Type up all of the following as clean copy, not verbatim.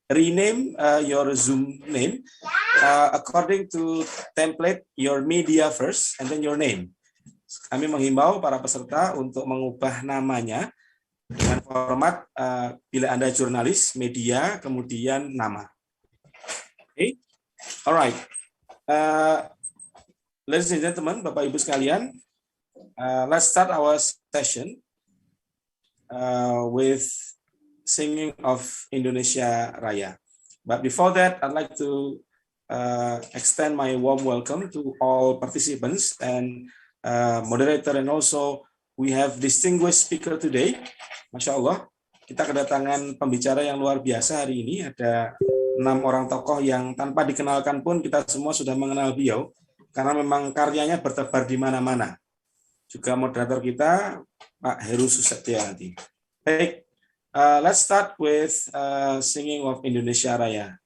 rename your Zoom name according to template, your media first, and then your name. Kami menghimbau para peserta untuk mengubah namanya dengan format bila Anda jurnalis, media, kemudian nama. Okay, alright. Ladies and gentlemen, Bapak Ibu sekalian, let's start our session with singing of Indonesia Raya. But before that, I'd like to extend my warm welcome to all participants and moderator, and also we have distinguished speaker today. Masya Allah, kita kedatangan pembicara yang luar biasa hari ini. Ada 6 orang tokoh yang tanpa dikenalkan pun kita semua sudah mengenal beliau, karena memang karyanya bertebar di mana-mana. Juga moderator kita, Pak Heru S. Baik, let's start with singing of Indonesia Raya.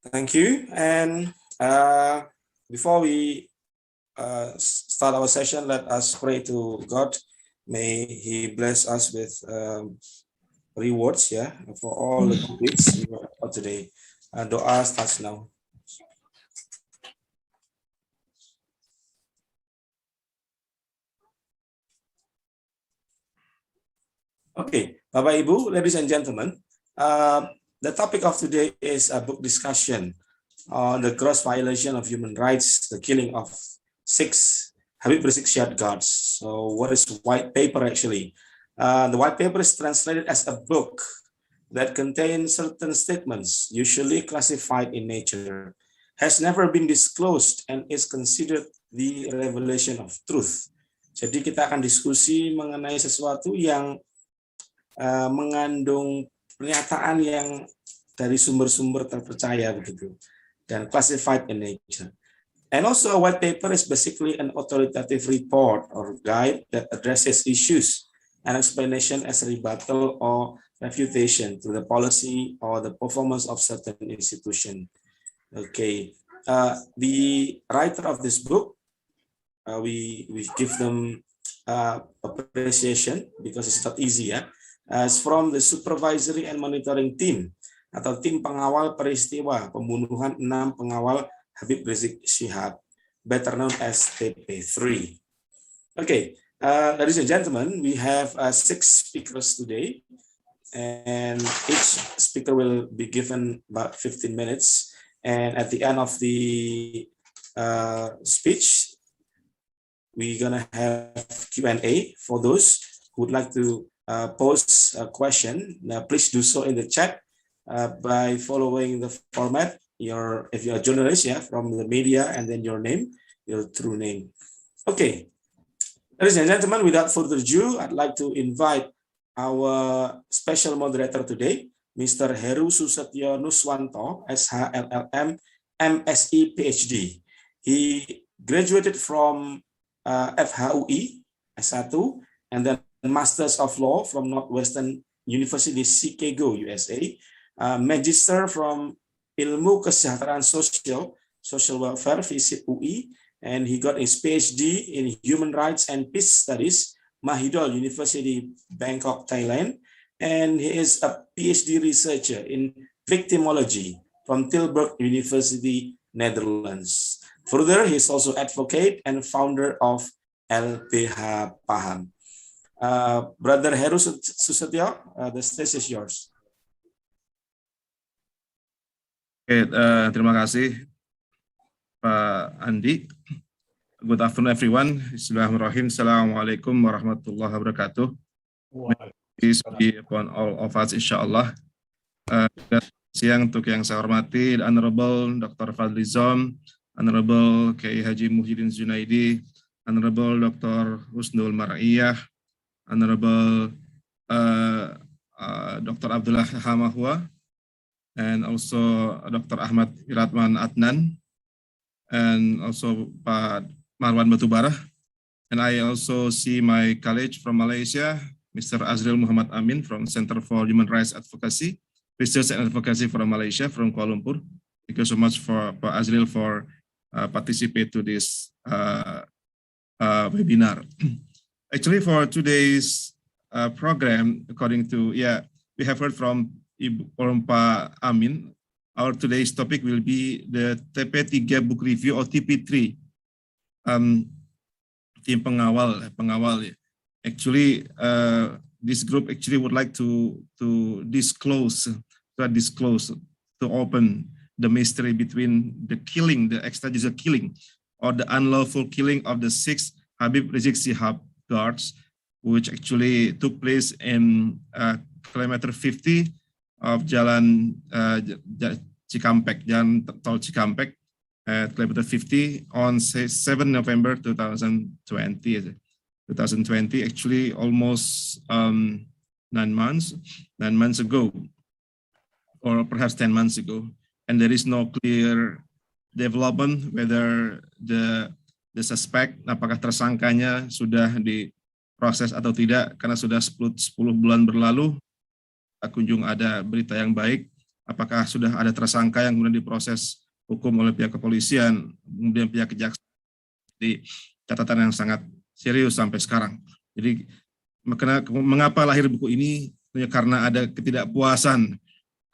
Thank you. And before we start our session, let us pray to God. May He bless us with rewards, yeah, for all the good deeds we were about today. Doa starts now. Okay, Bapak Ibu, ladies and gentlemen, the topic of today is a book discussion on the gross violation of human rights, the killing of 6 Habib Rizik Syihab guards. So what is white paper actually? The white paper is translated as a book that contains certain statements, usually classified in nature, has never been disclosed and is considered the revelation of truth. Jadi kita akan diskusi mengenai sesuatu yang mengandung pernyataan yang dari sumber-sumber terpercaya begitu, dan classified in nature. And also a white paper is basically an authoritative report or guide that addresses issues and explanation as rebuttal or refutation to the policy or the performance of certain institution. Okay, the writer of this book, we give them appreciation because it's not easy, yeah. As from the supervisory and monitoring team atau tim pengawal peristiwa pembunuhan 6 pengawal Habib Rizik Syihab, better known as TP3. Okay, ladies and gentlemen, we have 6 speakers today, and each speaker will be given about 15 minutes. And at the end of the speech, we're gonna have Q&A for those who would like to pose a question. Now, please do so in the chat by following the format. If you're a journalist, yeah, from the media and then your name, your true name. Okay, ladies and gentlemen, without further ado, I'd like to invite our special moderator today, Mr. Heru Nuswanto, SHLLM, MSc PhD. He graduated from FHUI, S1, and then Masters of Law from Northwestern University, Chicago, USA, Magister from Ilmu Kesejahteraan Social Welfare, FISIP UI, and he got his PhD in Human Rights and Peace Studies, Mahidol University, Bangkok, Thailand, and he is a PhD researcher in victimology from Tilburg University, Netherlands. Further, he is also advocate and founder of LBH Paham. Brother Heru Susetio, the stage is yours. Okay, terima kasih Pak Andi. Good afternoon, everyone. Bismillahirrahmanirrahim. Assalamualaikum warahmatullahi wabarakatuh. Peace be upon all of us, insyaAllah. Siang untuk yang saya hormati, Honorable Dr. Fadli Zon, Honorable Kiai Haji Muhyiddin Junaidi, Honorable Dr. Chusnul Mar'iyah, Honorable Dr. Abdullah Hehamahua, and also Dr. Wirawan Adnan, and also Pak Marwan Batubara. And I also see my colleague from Malaysia, Mr. Azril Muhammad Amin from Center for Human Rights Advocacy, Research and Advocacy from Malaysia, from Kuala Lumpur. Thank you so much for Pak Azril for participate to this webinar. Actually, for today's program, according to, we have heard from Pak Amin, our today's topic will be the TP3 book review or TP3. Tim pengawal. Actually, this group actually would like to disclose, to open the mystery between the killing, the extrajudicial killing, or the unlawful killing of the 6 Habib Rizik Shihab guards, which actually took place in kilometer 50 of Jalan Cikampek, Jalan Tol Cikampek, at kilometer 50 on 7 November 2020. 2020, actually almost 9 months ago, or perhaps 10 months ago, and there is no clear development whether the suspect, apakah tersangkanya sudah diproses atau tidak, karena sudah 10 bulan berlalu, tak kunjung ada berita yang baik, apakah sudah ada tersangka yang kemudian diproses hukum oleh pihak kepolisian, kemudian pihak kejaksaan, di catatan yang sangat serius sampai sekarang. Jadi mengapa lahir buku ini? Karena ada ketidakpuasan,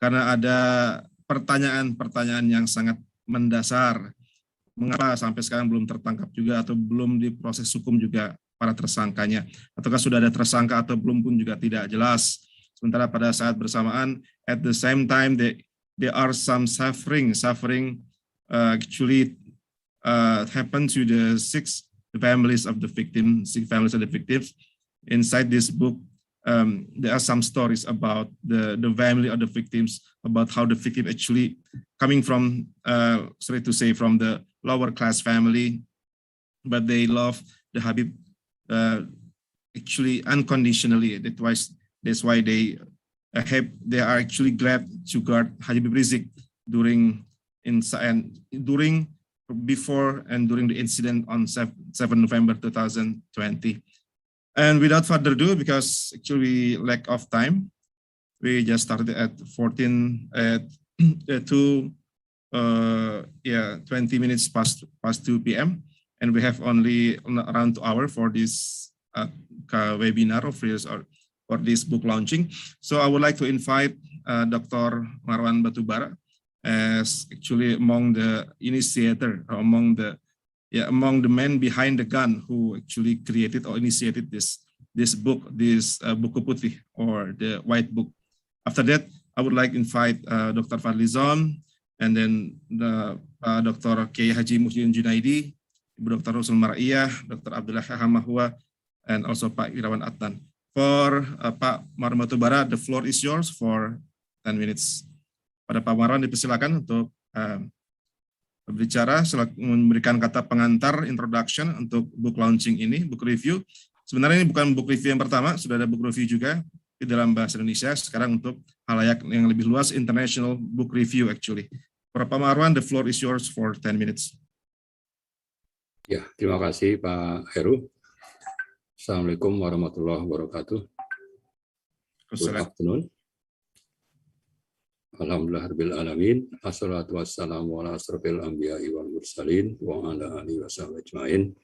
karena ada pertanyaan-pertanyaan yang sangat mendasar. Mengapa sampai sekarang belum tertangkap juga atau belum diproses hukum juga para tersangkanya? Ataukah sudah ada tersangka atau belum pun juga tidak jelas. Sementara pada saat bersamaan, at the same time there are some suffering actually happened to the 6 families of the victims. Inside this book, there are some stories about the family of the victims, about how the victim actually coming from, from the lower class family, but they love the Habib actually unconditionally. That's why they are actually glad to guard Habib Rizik before and during the incident on 7 November 2020. And without further ado, because actually lack of time, we just started at 20 minutes past 2 p.m. and we have only around 2 hours for this webinar or this book launching. So I would like to invite Dr. Marwan Batubara as actually among the initiator, or among the men behind the gun who actually created or initiated this book, buku putih or the white book. After that, I would like to invite Dr. Fadli Zon, and then Dr. Kiai Haji Muhyiddin Junaidi, Dr. Chusnul Mar'iyah, Dr. Abdullah Hehamahua, and also Pak Wirawan Adnan. For Pak Marwan Batubara, the floor is yours for 10 minutes. Pada Pak Marwan dipersilakan untuk berbicara, memberikan kata pengantar, introduction untuk book launching ini, book review. Sebenarnya ini bukan book review yang pertama, sudah ada book review juga di dalam bahasa Indonesia. Sekarang untuk halayak yang lebih luas, international book review actually. Pak Marwan, the floor is yours for 10 minutes. Ya, terima kasih Pak Heru. Assalamualaikum warahmatullahi wabarakatuh. Good afternoon. Alhamdulillahirabbil alamin. Assalatu wassalamu ala asrofil anbiya'i wal mursalin wa ala alihi washabihi ajmain.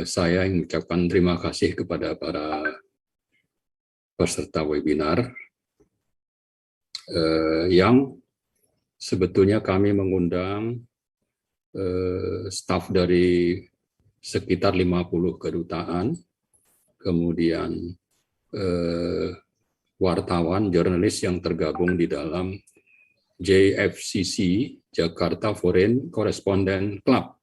Saya ingin mengucapkan terima kasih kepada para peserta webinar yang sebetulnya kami mengundang staf dari sekitar 50 kedutaan, kemudian wartawan, jurnalis yang tergabung di dalam JFCC, Jakarta Foreign Correspondent Club.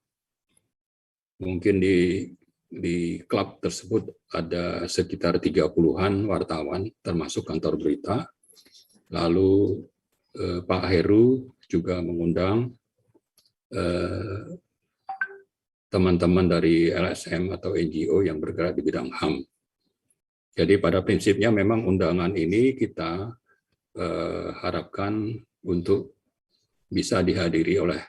Mungkin di klub tersebut ada sekitar 30-an wartawan, termasuk kantor berita. Lalu Pak Heru juga mengundang teman-teman dari LSM atau NGO yang bergerak di bidang HAM. Jadi pada prinsipnya memang undangan ini kita harapkan untuk bisa dihadiri oleh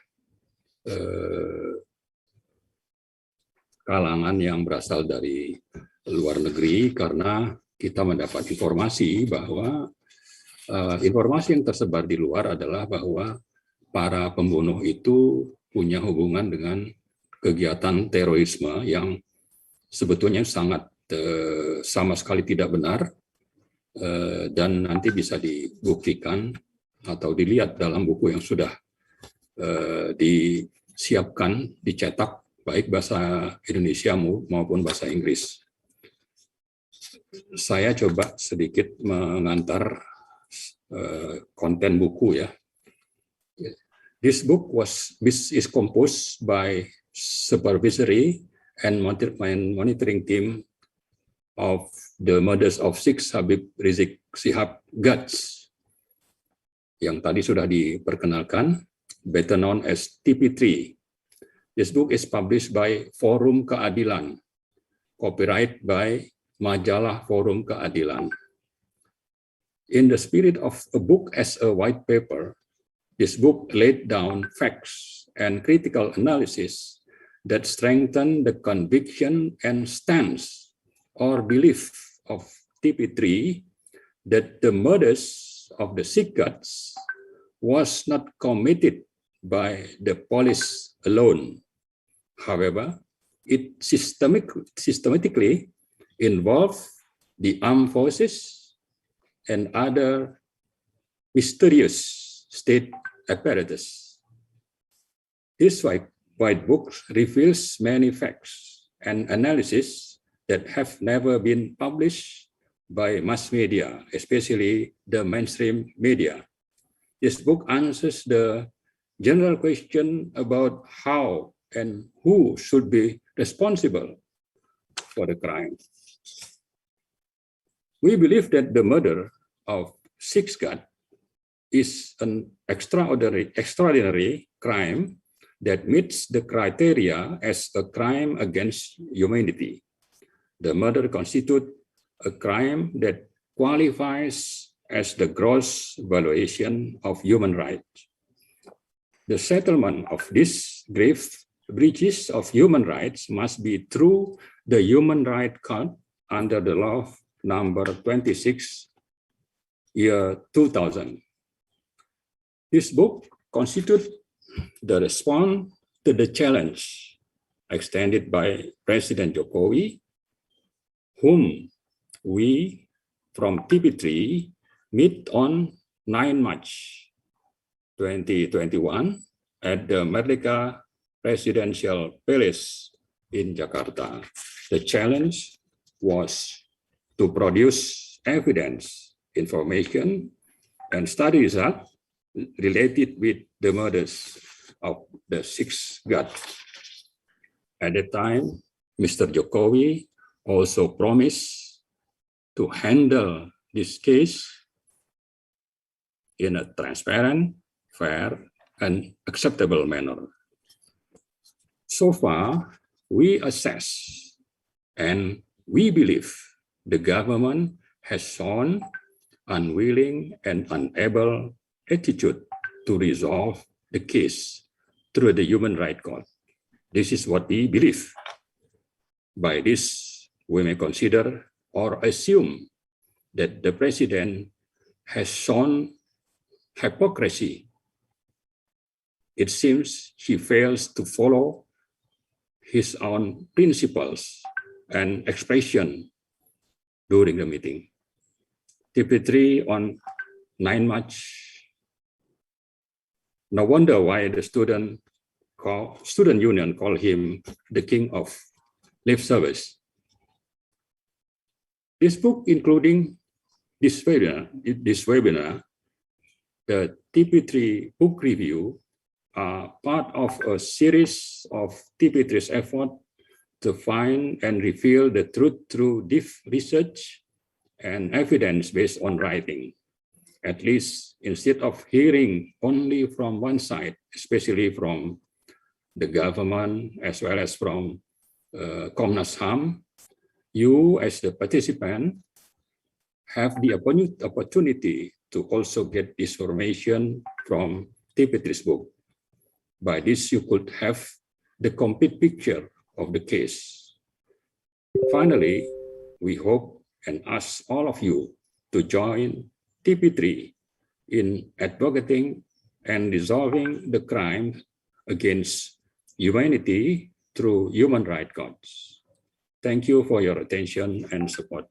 kalangan yang berasal dari luar negeri, karena kita mendapat informasi bahwa informasi yang tersebar di luar adalah bahwa para pembunuh itu punya hubungan dengan kegiatan terorisme yang sebetulnya sangat sama sekali tidak benar, dan nanti bisa dibuktikan atau dilihat dalam buku yang sudah disiapkan, dicetak baik bahasa Indonesia maupun bahasa Inggris. Saya coba sedikit mengantar konten buku ya. This book is composed by supervisory and monitoring team of the murders of 6 Habib Rizik Shihab guards, yang tadi sudah diperkenalkan, better known as TP3. This book is published by Forum Keadilan, copyright by Majalah Forum Keadilan. In the spirit of a book as a white paper, this book laid down facts and critical analysis that strengthen the conviction and stance or belief of TP3 that the murders of the Sikh guards was not committed by the police alone. However, it systematically involved the armed forces and other mysterious state apparatus. This white book reveals many facts and analysis that have never been published by mass media, especially the mainstream media. This book answers the general question about how and who should be responsible for the crime. We believe that the murder of 6 guards is an extraordinary crime that meets the criteria as a crime against humanity. The murder constitutes a crime that qualifies as the gross violation of human rights. The settlement of these grave breaches of human rights must be through the Human Rights Court under the law number 26, year 2000. This book constitutes the response to the challenge extended by President Jokowi, whom we from TP3 meet on 9 March 2021 at the Merdeka Presidential Palace in Jakarta. The challenge was to produce evidence, information, and study results related with the murders of the 6 guards. At the time, Mr. Jokowi also promised to handle this case in a transparent, fair, an acceptable manner. So far, we assess and we believe the government has shown unwilling and unable attitude to resolve the case through the Human Rights Court. This is what we believe. By this, we may consider or assume that the president has shown hypocrisy. It seems he fails to follow his own principles and expression during the meeting. TP3 on 9 March. No wonder why the student union call him the king of lip service. This book, including this webinar, the TP3 book review, are part of a series of TP3's effort to find and reveal the truth through deep research and evidence based on writing. At least instead of hearing only from one side, especially from the government as well as from Komnas HAM, you as the participant have the opportunity to also get this information from TP3's book. By this, you could have the complete picture of the case. Finally, we hope and ask all of you to join TP3 in advocating and resolving the crime against humanity through human rights courts. Thank you for your attention and support.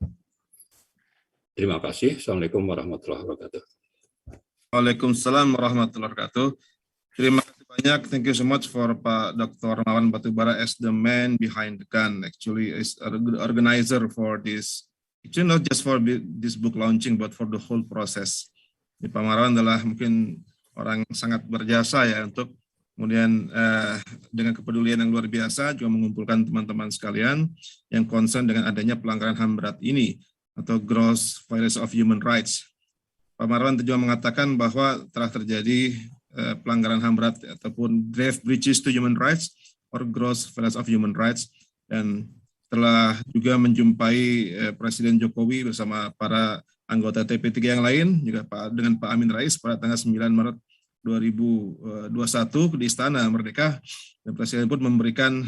Terima kasih. Assalamualaikum warahmatullahi wabarakatuh. Waalaikumsalam warahmatullahi wabarakatuh. Terima kasih banyak. Thank you so much for Pak Dr. Marwan Batubara as the man behind the gun. Actually, is a good organizer for this. Actually, not just for this book launching, but for the whole process. Pak Marwan adalah mungkin orang sangat berjasa ya untuk kemudian dengan kepedulian yang luar biasa juga mengumpulkan teman-teman sekalian yang concern dengan adanya pelanggaran HAM berat ini atau gross violation of human rights. Pak Marwan juga mengatakan bahwa telah terjadi pelanggaran HAM berat ataupun grave breaches to human rights or gross violation of human rights, dan telah juga menjumpai Presiden Jokowi bersama para anggota TP3 yang lain juga dengan Pak Amin Rais pada tanggal 9 Maret 2021 di Istana Merdeka, dan Presiden pun memberikan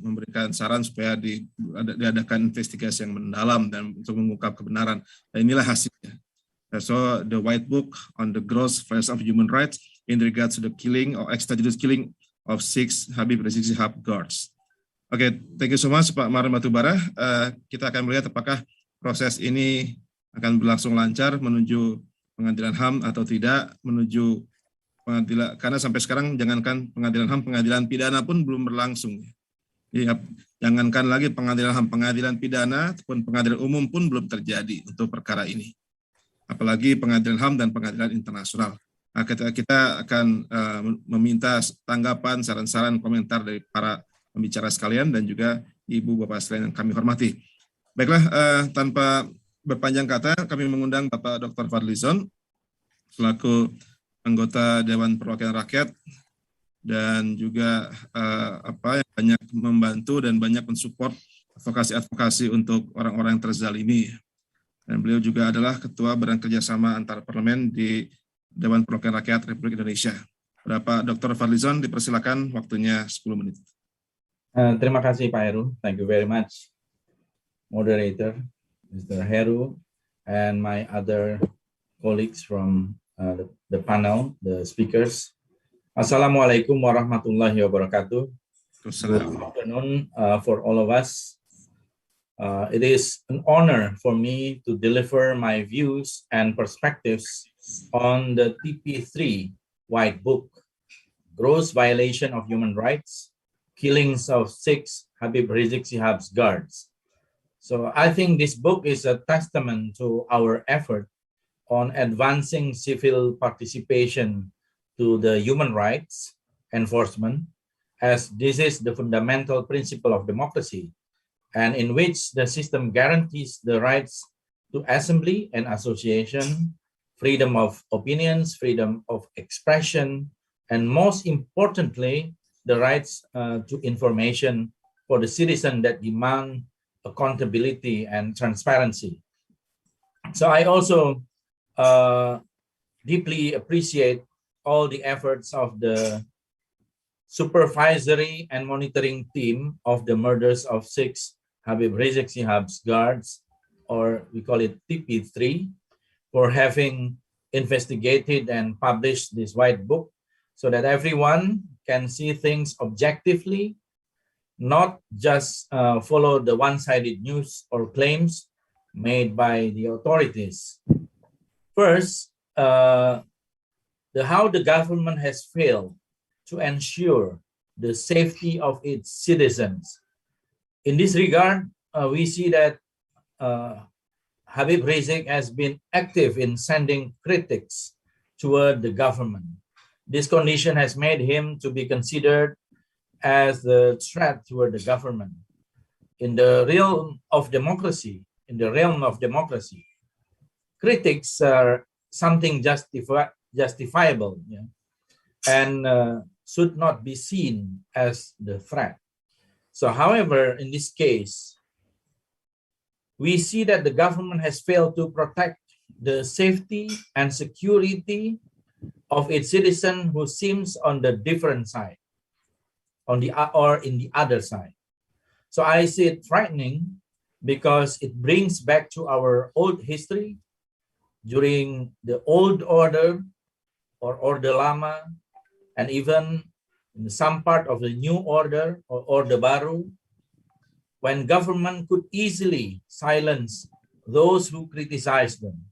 memberikan saran supaya diadakan investigasi yang mendalam dan untuk mengungkap kebenaran. Dan inilah hasilnya. So the White Book on the gross violation of human rights in regards to the killing or extrajudicial killing of 6 Habib Rizik Syihab guards. Oke, thank you so much Pak Marwan Batubara. Kita akan melihat apakah proses ini akan berlangsung lancar menuju pengadilan HAM atau tidak, menuju pengadilan, karena sampai sekarang jangankan pengadilan HAM, pengadilan pidana pun belum berlangsung. Ya, jangankan lagi pengadilan HAM, pengadilan pidana ataupun pengadilan umum pun belum terjadi untuk perkara ini. Apalagi pengadilan HAM dan pengadilan internasional. Nah, kita akan meminta tanggapan, saran-saran, komentar dari para pembicara sekalian dan juga ibu bapak sekalian yang kami hormati. Baiklah, tanpa berpanjang kata, kami mengundang Bapak Dr. Fadli Zon selaku anggota Dewan Perwakilan Rakyat dan juga yang banyak membantu dan banyak mensupport advokasi-advokasi untuk orang-orang yang terzalimi. Dan beliau juga adalah Ketua Badan Kerjasama Antar Parlemen di Dewan Perwakilan Rakyat Republik Indonesia. Bapak Dr. Fadli Zon, dipersilakan waktunya 10 menit. Terima kasih Pak Heru. Thank you very much, Moderator, Mr. Heru, and my other colleagues from the panel, the speakers. Assalamualaikum warahmatullahi wabarakatuh. Good afternoon for all of us. It is an honor for me to deliver my views and perspectives on the TP3 White Book, Gross Violation of Human Rights, Killings of 6 Habib Rizik Syihab guards. So I think this book is a testament to our effort on advancing civil participation to the human rights enforcement, as this is the fundamental principle of democracy, and in which the system guarantees the rights to assembly and association, freedom of opinions, freedom of expression, and most importantly, the rights to information for the citizen that demand accountability and transparency. So I also deeply appreciate all the efforts of the supervisory and monitoring team of the murders of 6 Habib Rizik Shihab's guards, or we call it TP3, for having investigated and published this white book so that everyone can see things objectively, not just follow the one-sided news or claims made by the authorities. First, how the government has failed to ensure the safety of its citizens. In this regard, we see that Habib Rizik has been active in sending critics toward the government. This condition has made him to be considered as the threat toward the government. In the realm of democracy, critics are something justifiable, yeah, and should not be seen as the threat. So, however, in this case, we see that the government has failed to protect the safety and security of its citizen who seems on the different side, in the other side. So I see it frightening because it brings back to our old history during the old order or Orde Lama, and even in some part of the new order or Orde Baru, when government could easily silence those who criticize them.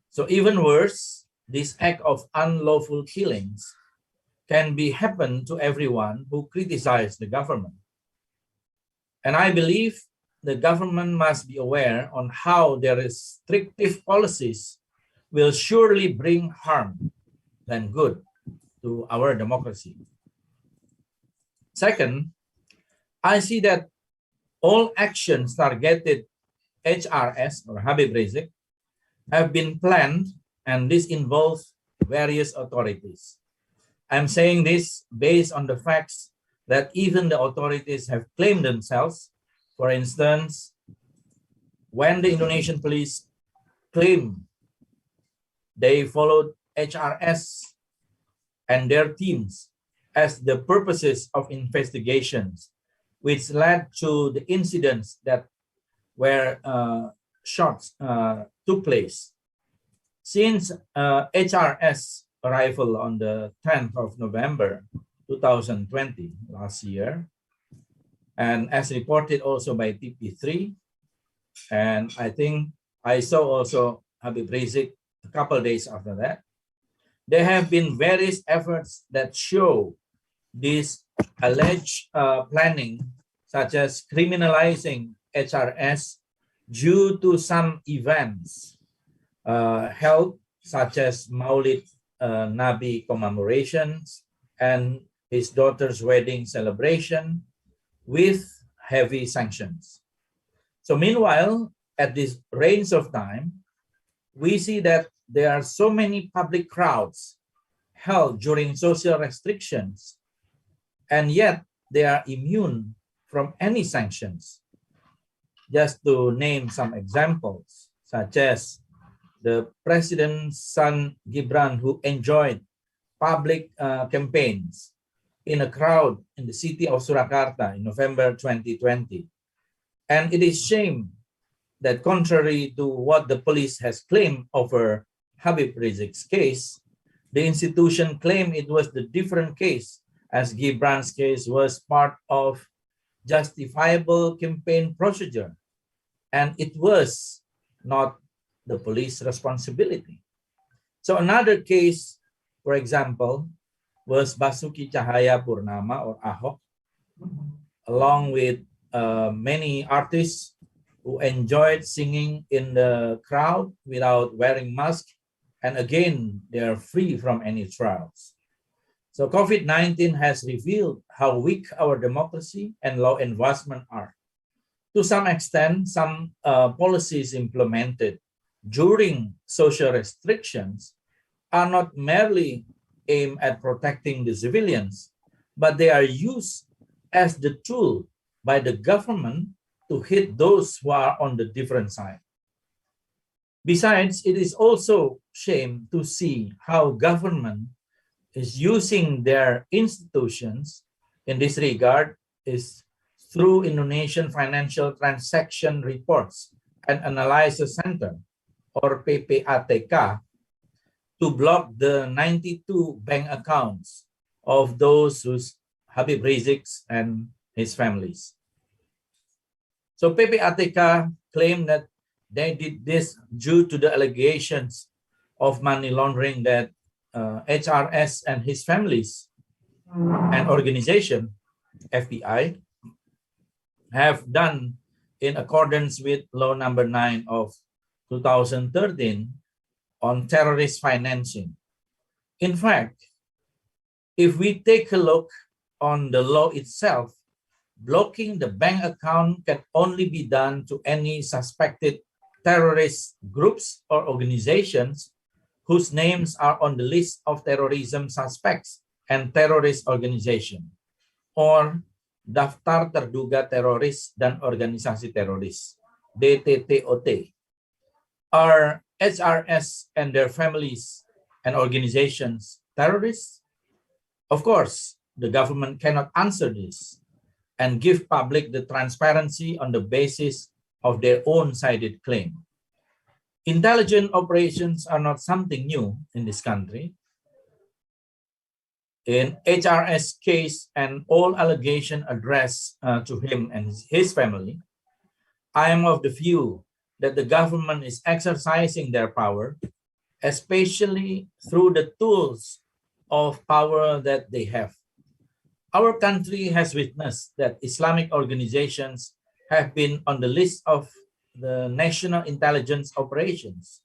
So even worse, this act of unlawful killings can be happen to everyone who criticize the government. And I believe the government must be aware on how their restrictive policies will surely bring harm than good to our democracy. Second, I see that all actions targeted HRS or Habib Rizik have been planned, and this involves various authorities. I'm saying this based on the facts that even the authorities have claimed themselves. For instance, when the Indonesian police claim they followed HRS and their teams as the purposes of investigations, which led to the incidents that where shots took place. Since HRS arrival on the 10th of November 2020, last year, and as reported also by TP3, and I think I saw also Habib Rizik a couple of days after that, there have been various efforts that show this alleged planning, such as criminalizing HRS due to some events held, such as Maulid Nabi commemorations and his daughter's wedding celebration, with heavy sanctions. So meanwhile, at this range of time, we see that there are so many public crowds held during social restrictions, and yet they are immune from any sanctions. Just to name some examples, such as the president's son Gibran, who enjoyed public campaigns in a crowd in the city of Surakarta in November 2020. And it is shame that contrary to what the police has claimed over Habib Rizik's case, the institution claimed it was the different case, as Gibran's case was part of justifiable campaign procedure, and it was not the police responsibility. So another case, for example, was Basuki Cahaya Purnama, or Ahok, along with many artists who enjoyed singing in the crowd without wearing masks, and again, they are free from any trials. So COVID-19 has revealed how weak our democracy and law enforcement are. To some extent, some policies implemented during social restrictions are not merely aimed at protecting the civilians, but they are used as the tool by the government to hit those who are on the different side. Besides, it is also shame to see how government is using their institutions in this regard is through Indonesian Financial Transaction Reports and Analysis Center, or PPATK, to block the 92 bank accounts of those whose Habib Rizik and his families. So PPATK claimed that they did this due to the allegations of money laundering that HRS and his families and organization, FBI, have done in accordance with Law Number 9 of 2013 on terrorist financing. In fact, if we take a look on the law itself, blocking the bank account can only be done to any suspected terrorist groups or organizations whose names are on the list of terrorism suspects and terrorist organization, or Daftar Terduga Teroris dan Organisasi Teroris, DTTOT. Are HRS and their families and organizations terrorists? Of course, the government cannot answer this and give public the transparency on the basis of their own sided claim. Intelligence operations are not something new in this country. In HRS case and all allegation addressed to him and his family, I am of the view that the government is exercising their power, especially through the tools of power that they have. Our country has witnessed that Islamic organizations have been on the list of the national intelligence operations.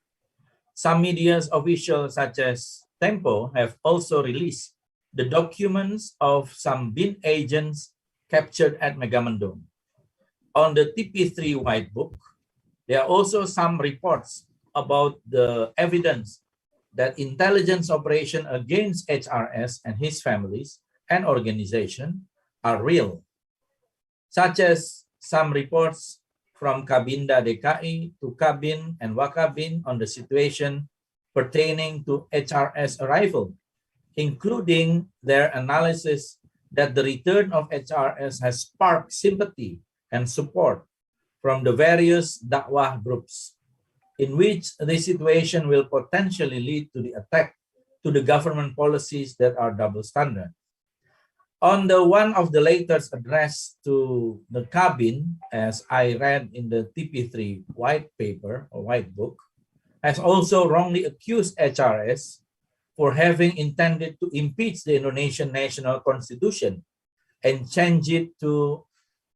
Some media officials such as Tempo have also released the documents of some bin agents captured at Megamendung. On the TP3 White Book, there are also some reports about the evidence that intelligence operation against HRS and his families and organization are real, such as some reports from Kabinda DKI to Kabin and Wakabin on the situation pertaining to HRS arrival, including their analysis that the return of HRS has sparked sympathy and support from the various dakwah groups, in which the situation will potentially lead to the attack to the government policies that are double standard. On the one of the letters addressed to the Kabin, as I read in the TP3 white paper or white book, has also wrongly accused HRS for having intended to impeach the Indonesian national constitution and change it to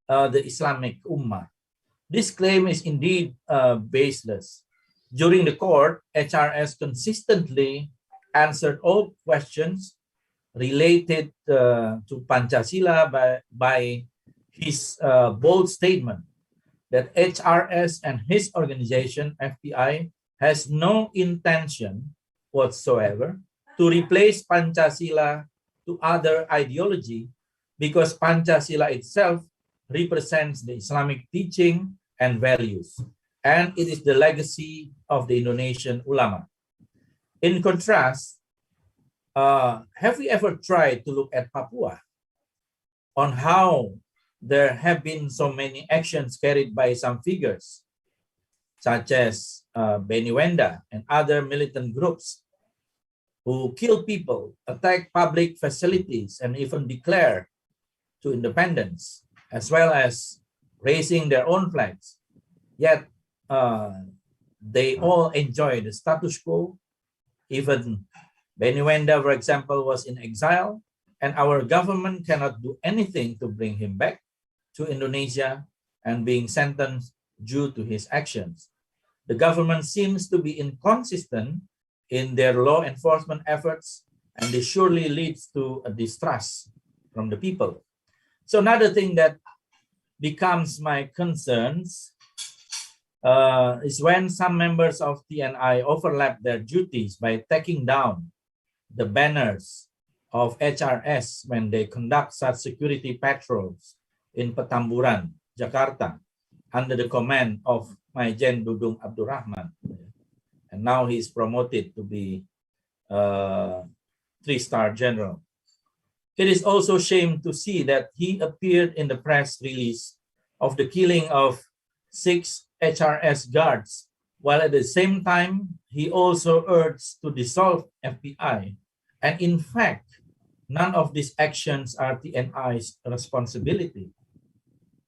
the Islamic Ummah. This claim is indeed baseless. During the court, HRS consistently answered all questions related to Pancasila by his bold statement that HRS and his organization, FBI, has no intention whatsoever to replace Pancasila to other ideology, because Pancasila itself represents the Islamic teaching and values, and it is the legacy of the Indonesian ulama. In contrast, have we ever tried to look at Papua on how there have been so many actions carried by some figures, such as Beni Wenda and other militant groups who kill people, attack public facilities, and even declare to independence, as well as raising their own flags. Yet they all enjoy the status quo. Even Beni Wenda, for example, was in exile, and our government cannot do anything to bring him back to Indonesia and being sentenced due to his actions. The government seems to be inconsistent in their law enforcement efforts, and this surely leads to a distrust from the people. So another thing that becomes my concerns is when some members of TNI overlap their duties by taking down the banners of HRS when they conduct such security patrols in Petamburan, Jakarta, under the command of Maijen Dudung Abdurrahman. And now he's promoted to be 3-star general. It is also shame to see that he appeared in the press release of the killing of 6 HRS guards, while at the same time, he also urged to dissolve FBI. And in fact, none of these actions are TNI's responsibility.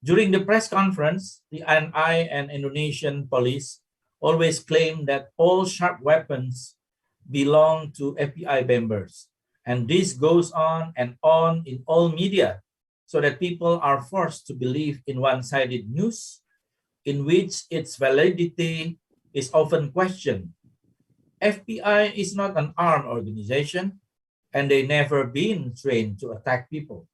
During the press conference, the TNI and Indonesian police always claim that all sharp weapons belong to FBI members. And this goes on and on in all media, so that people are forced to believe in one-sided news in which its validity is often questioned. FBI is not an armed organization, and they never been trained to attack people.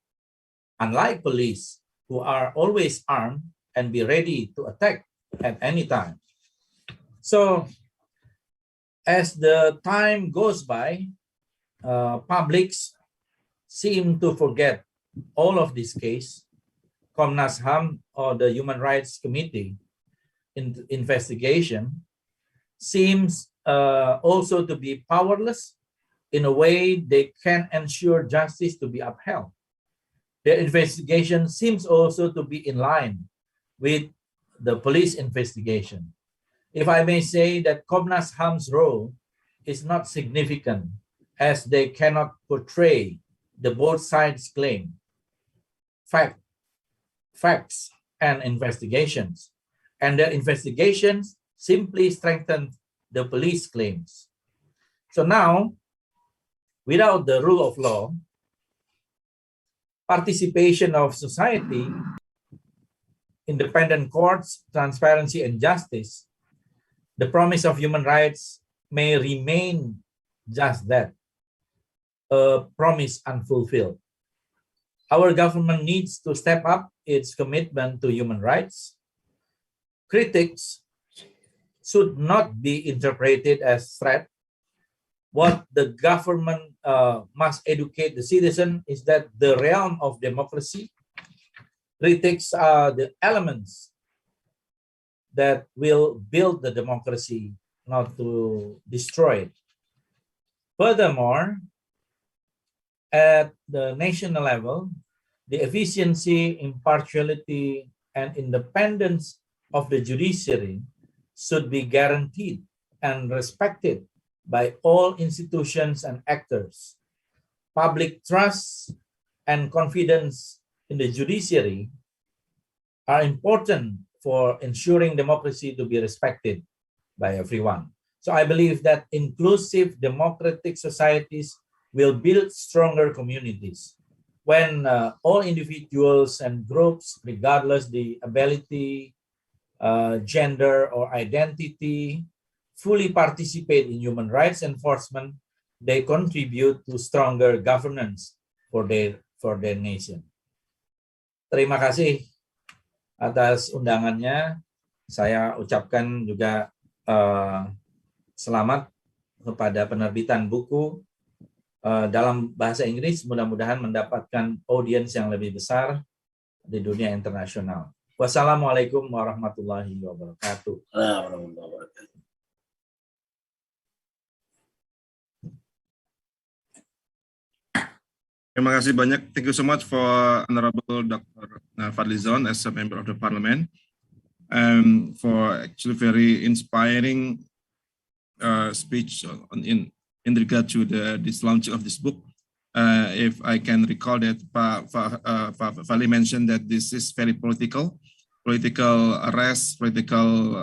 Unlike police, who are always armed and be ready to attack at any time. So, as the time goes by, publics seem to forget all of this case. Komnas HAM, or the Human Rights Committee investigation, seems also to be powerless in a way they can ensure justice to be upheld. Their investigation seems also to be in line with the police investigation. If I may say that Komnas HAM's role is not significant, as they cannot portray the both sides' claim, facts, and investigations. And their investigations simply strengthen the police claims. So now, without the rule of law, participation of society, independent courts, transparency, and justice, the promise of human rights may remain just that, a promise unfulfilled. Our government needs to step up its commitment to human rights. Critics should not be interpreted as threat. What the government must educate the citizen is that the realm of democracy, critics are the elements that will build the democracy, not to destroy it. Furthermore, at the national level, the efficiency, impartiality, and independence of the judiciary should be guaranteed and respected by all institutions and actors. Public trust and confidence in the judiciary are important for ensuring democracy to be respected by everyone. So I believe that inclusive democratic societies will build stronger communities when all individuals and groups, regardless the ability, gender, or identity, fully participate in human rights enforcement. They contribute to stronger governance for their nation. Terima kasih atas undangannya. Saya ucapkan juga selamat kepada penerbitan buku dalam bahasa Inggris, mudah-mudahan mendapatkan audiens yang lebih besar di dunia internasional. Wassalamualaikum warahmatullahi wabarakatuh. Terima kasih banyak. Thank you so much for Honorable Dr. Fadli Zon as a member of the Parliament, for actually very inspiring speech in regard to this launch of this book. If I can recall that Fadli mentioned that this is very political arrest, political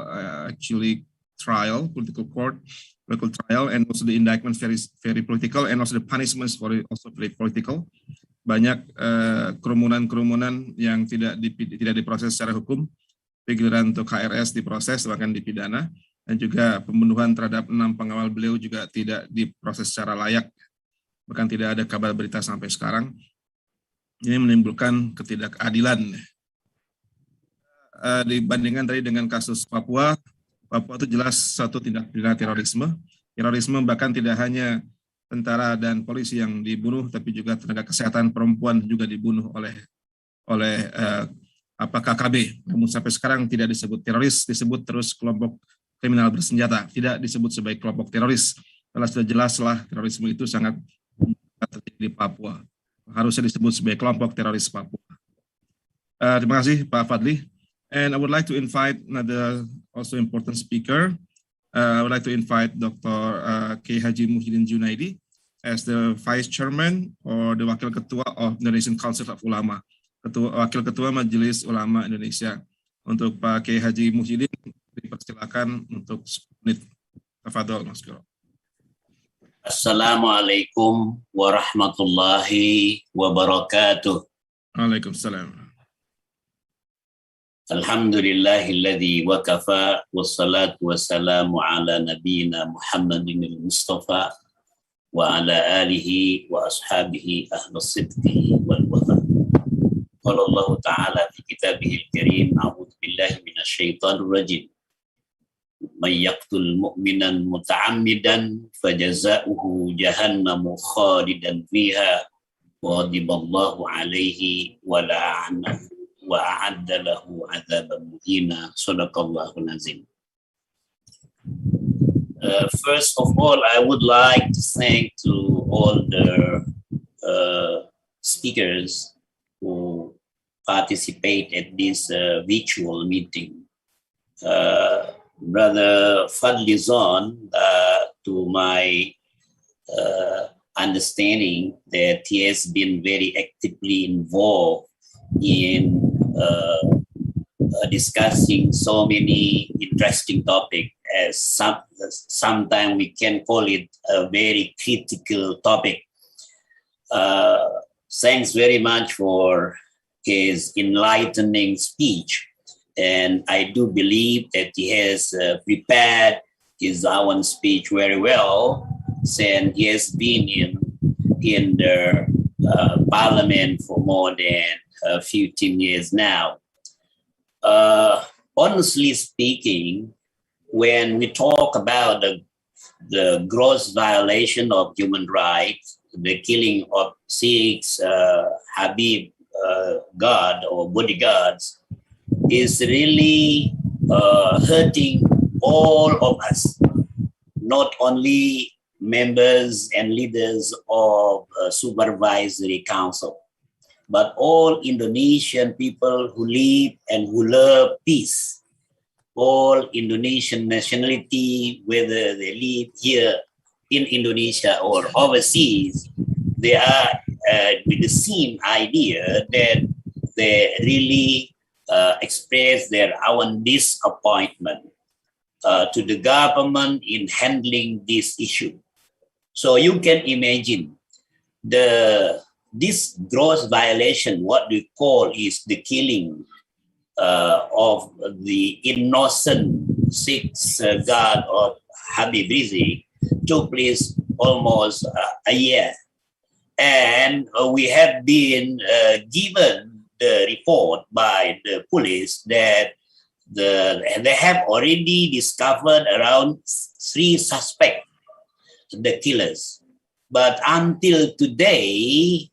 actually trial, political trial, and also the indictment very political, and also the punishments also very political. Banyak kerumunan yang tidak diproses secara hukum, giliran untuk HRS diproses bahkan dipidana, dan juga pembunuhan terhadap 6 pengawal beliau juga tidak diproses secara layak, bahkan tidak ada kabar berita sampai sekarang. Ini menimbulkan ketidakadilan. dibandingkan tadi dengan kasus Papua. Papua itu jelas satu tindak pidana terorisme. Terorisme bahkan tidak hanya tentara dan polisi yang dibunuh, tapi juga tenaga kesehatan perempuan juga dibunuh oleh KKB. Namun sampai sekarang tidak disebut teroris, disebut terus kelompok kriminal bersenjata. Tidak disebut sebagai kelompok teroris. Kalau sudah jelaslah terorisme itu sangat terjadi di Papua. Harusnya disebut sebagai kelompok teroris Papua. Terima kasih Pak Fadli. And I would like to invite another also important speaker. I would like to invite Dr. K. Haji Muhyiddin Junaidi as the Vice Chairman or the Wakil Ketua of Indonesian Council of Ulama, Wakil Ketua Majelis Ulama Indonesia. Untuk Pak K. Haji Muhyiddin, dipersilakan untuk 10 menit. Tafadhol, Mas Guru. Assalamualaikum warahmatullahi wabarakatuh. Waalaikumsalam. Alhamdulillahilladzi wa kafa wassalatu wassalamu ala nabiyyina Muhammadin al-Mustafa wa ala alihi wa ashabihi ahlus sidqi wal wafa. Qala Allah Ta'ala fi kitabihil karim, a'udzu billahi minasy syaithanir rajim. May yaqtul mu'minan muta'ammidan fajaza'uhu jahannamu khalidan fiha wa ghadiballahu alaihi wa la'anahu wa a'adda lahu 'adzaban muhina. Shadaqallahul azim. First of all, I would like to thank to all the speakers who participate at this virtual meeting. Brother Fadli Zon, to my understanding, that he has been very actively involved in discussing so many interesting topics. As sometimes we can call it a very critical topic. Thanks very much for his enlightening speech. And I do believe that he has prepared his own speech very well, since he has been in the parliament for more than 15 years now. Honestly speaking, when we talk about the gross violation of human rights, the killing of 6 Habib guard or bodyguards, is really hurting all of us, not only members and leaders of supervisory council, but all Indonesian people who live and who love peace. All Indonesian nationality, whether they live here in Indonesia or overseas, they are with the same idea that they really express their own disappointment to the government in handling this issue. So you can imagine this gross violation, what we call is the killing of the innocent 6 guard of Habib Rizik, took place almost a year. And we have been given the report by the police that they have already discovered around 3 suspects, the killers. But until today,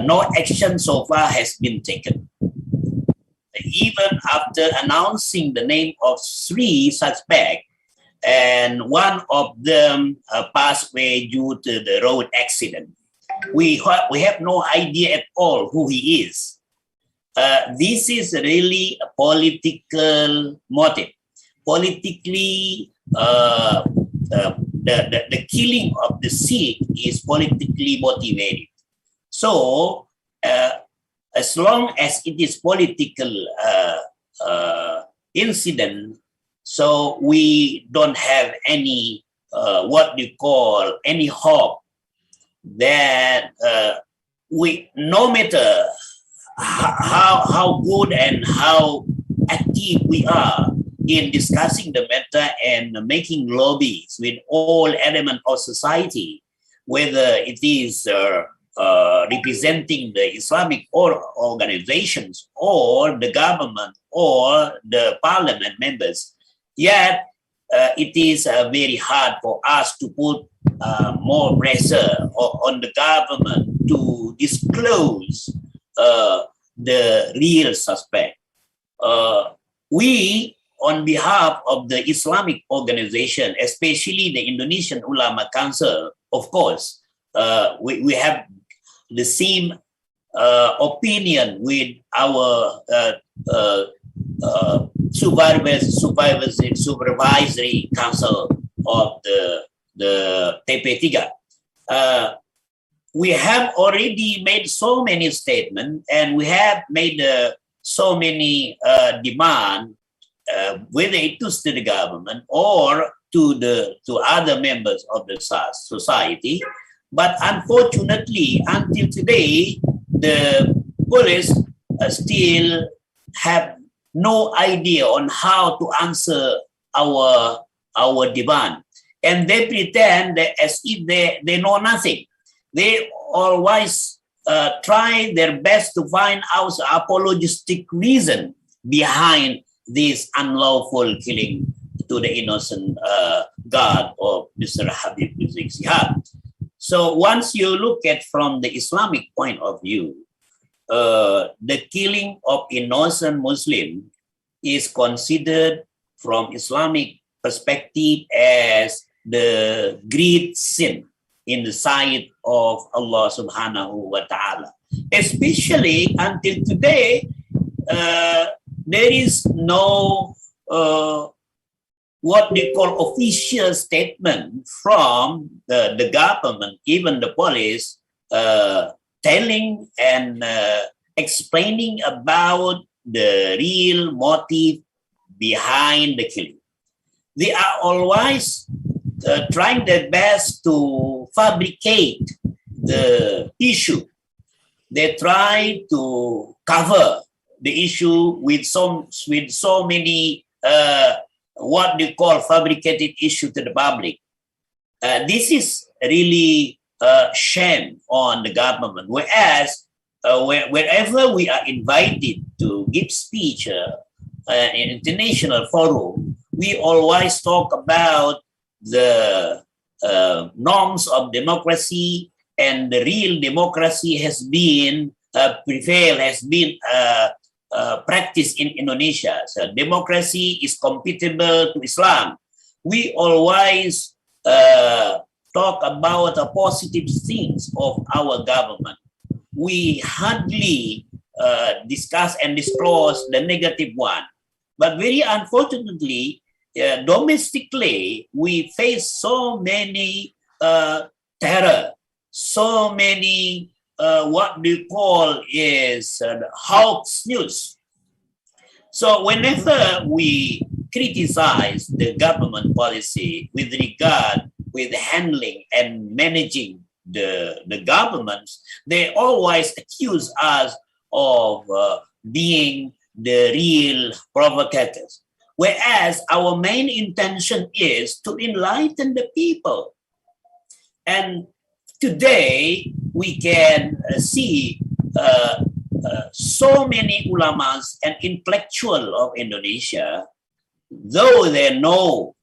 no action so far has been taken. Even after announcing the name of 3 suspects, and one of them passed away due to the road accident, we have no idea at all who he is. This is really a political motive. Politically, the killing of the Sikh is politically motivated. So, as long as it is political incident, so we don't have any what we call any hope that no matter how good and how active we are in discussing the matter and making lobbies with all elements of society, whether it is representing the Islamic organizations or the government or the parliament members. Yet, it is very hard for us to put more pressure on the government to disclose the real suspect. We, on behalf of the Islamic organization, especially the Indonesian Ulama Council, of course, we have the same opinion with our supervisory council of the TP3. We have already made so many statements, and we have made so many demands, whether it is to the government or to other members of the society. But unfortunately, until today, the police still have no idea on how to answer our demand. And they pretend that as if they know nothing. They always try their best to find out apologistic reason behind this unlawful killing to the innocent guard of Mr. Habib Rizik Sihab. So once you look at from the Islamic point of view, the killing of innocent Muslim is considered from Islamic perspective as the great sin in the sight of Allah subhanahu wa ta'ala. Especially until today, there is no what they call official statement from the government, even the police, telling and explaining about the real motive behind the killing. They are always trying their best to fabricate the issue. They try to cover the issue with so many what they call fabricated issue to the public. This is really a shame on the government. Whereas wherever we are invited to give speech in international forum, we always talk about the norms of democracy, and the real democracy has been practiced in Indonesia. So democracy is compatible to Islam. We always talk about the positive things of our government. We hardly discuss and disclose the negative one. But very unfortunately, domestically, we face so many terror, so many what we call is hoax news. So whenever we criticize the government policy with regard with handling and managing the governments, they always accuse us of being the real provocators. Whereas our main intention is to enlighten the people. And today, we can see so many ulamas and intellectuals of Indonesia, though they know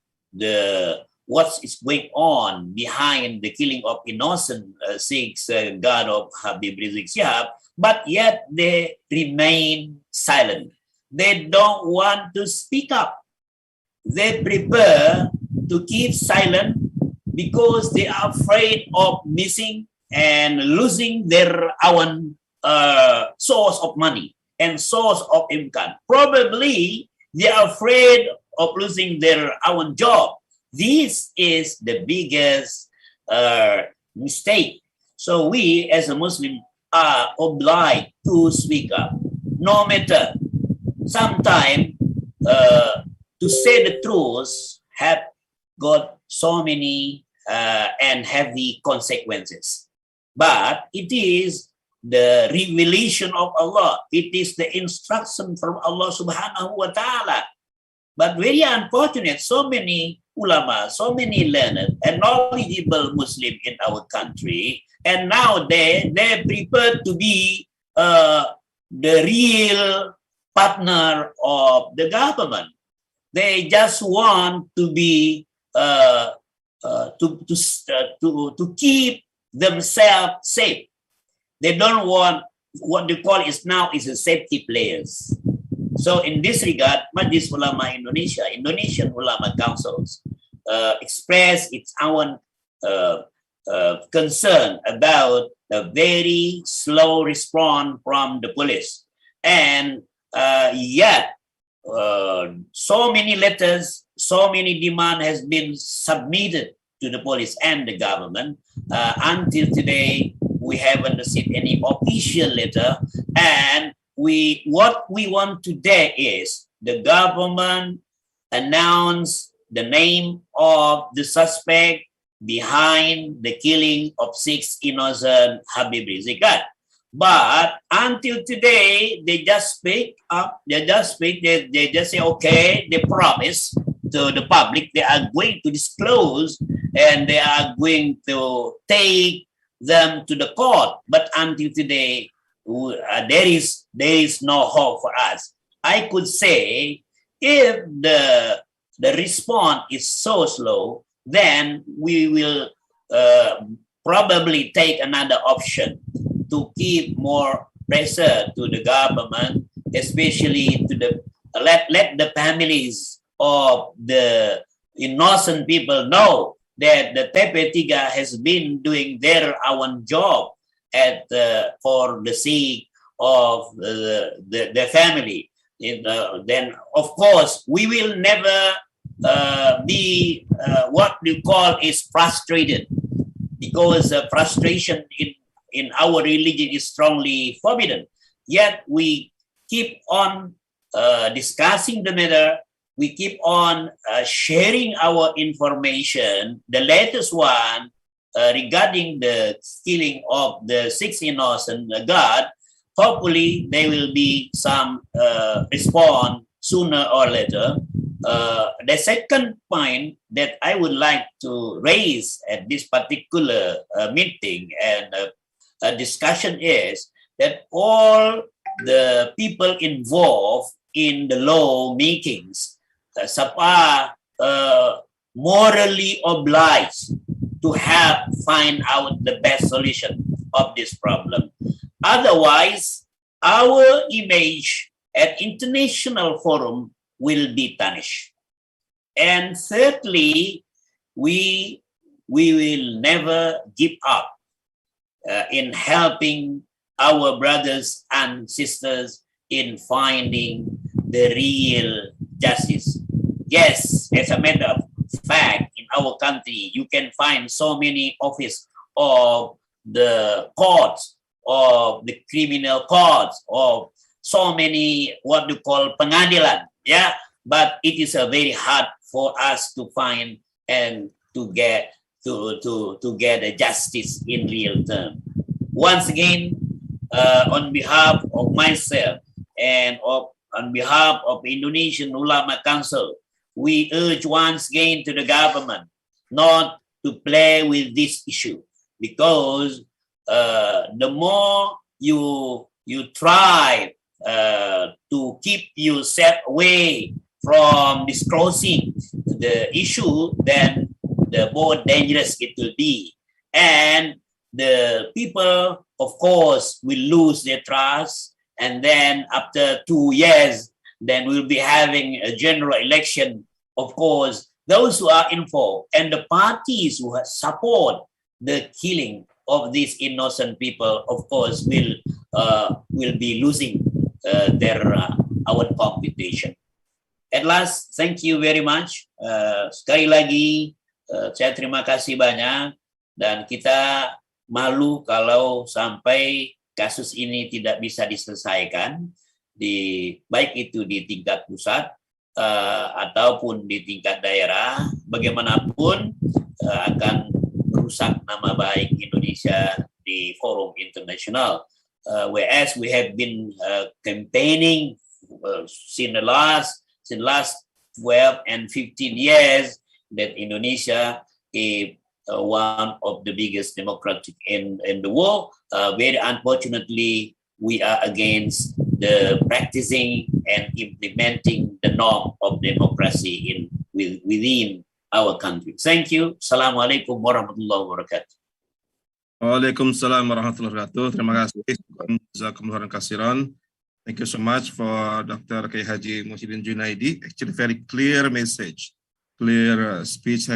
what is going on behind the killing of innocent Sikhs, guard of Habib Rizik Sihab, but yet they remain silent. They don't want to speak up. They prefer to keep silent because they are afraid of missing and losing their own source of money and source of income. Probably they are afraid of losing their own job. This is the biggest mistake. So we as a Muslim are obliged to speak up. No matter, sometimes to say the truth have got so many and heavy consequences. But it is the revelation of Allah. It is the instruction from Allah subhanahu wa ta'ala. But very unfortunate, so many ulama, so many learned and knowledgeable Muslim in our country, and now they prefer to be the real partner of the government. They just want to be to keep themselves safe. They don't want what they call is now is a safety players. So in this regard, Majlis Ulama Indonesia, Indonesian Ulama Councils, express its own concern about the very slow response from the police. And yet, so many letters, so many demand has been submitted to the police and the government. Until today, we haven't received any official letter, and what we want today is the government announce the name of the suspect behind the killing of 6 innocent Habib Rizik. But until today, they just speak up. They just say, okay, they promise to the public they are going to disclose and they are going to take them to the court. But until today, there is no hope for us. I could say if the response is so slow, then we will probably take another option to keep more pressure to the government, especially to the let the families of the innocent people know that the TP3 has been doing their own job for the sake of the family. Then, of course, we will never be what we call is frustrated, because frustration in our religion is strongly forbidden. Yet we keep on discussing the matter. We keep on sharing our information. The latest one regarding the killing of the 6 innocent guard, hopefully there will be some response sooner or later. The second point that I would like to raise at this particular meeting and discussion is that all the people involved in the law makings are morally obliged to help find out the best solution of this problem. Otherwise, our image at international forum will be tarnished. And thirdly, we will never give up in helping our brothers and sisters in finding the real justice. Yes, as a matter of fact, in our country, you can find so many offices of the courts, of the criminal courts, of so many what we call pengadilan, yeah. But it is very hard for us to find and to get a justice in real term. Once again, on behalf of myself and on behalf of Indonesian Ulama Council, we urge once again to the government not to play with this issue, because the more you try to keep yourself away from disclosing the issue, then the more dangerous it will be. And the people, of course, will lose their trust. And then after 2 years, then we'll be having a general election. Of course, those who are involved and the parties who support the killing of these innocent people, of course, will be losing our competition. At last, thank you very much. Sekali lagi, saya terima kasih banyak, dan kita malu kalau sampai kasus ini tidak bisa diselesaikan, baik itu di tingkat pusat ataupun di tingkat daerah. Bagaimanapun akan merusak nama baik Indonesia di forum internasional. Whereas we have been campaigning since the last 12 and 15 years, that Indonesia is one of the biggest democratic in the world. Very unfortunately, we are against the practicing and implementing the norm of democracy within our country. Thank you. Assalamualaikum warahmatullahi wabarakatuh. Waalaikumsalam warahmatullahi wabarakatuh. Terima kasih. Jazakumullah khairan. Thank you so much for Dr. K. Haji Muhyiddin Junaidi. Actually, very clear message, clear speech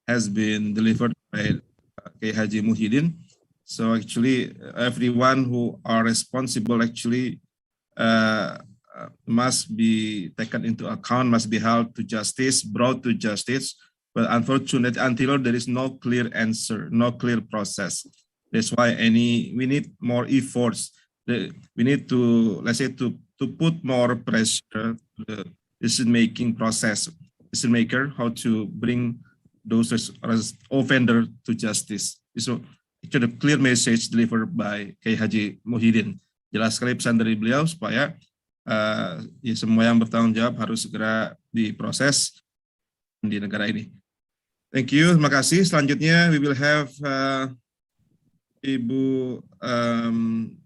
has been delivered by K. Haji Muhyiddin. So actually, everyone who are responsible actually must be taken into account, must be held to justice, brought to justice. But unfortunately, until there is no clear answer, no clear process. That's why we need more efforts. We need to, let's say, to put more pressure to the decision-making process, decision-maker, how to bring those offender to justice. So, actually, a clear message delivered by K. Haji Muhyiddin. Jelas sekali pesan dari beliau supaya ya semua yang bertanggung jawab harus segera diproses di negara ini. Thank you, terima kasih. Selanjutnya, we will have Ibu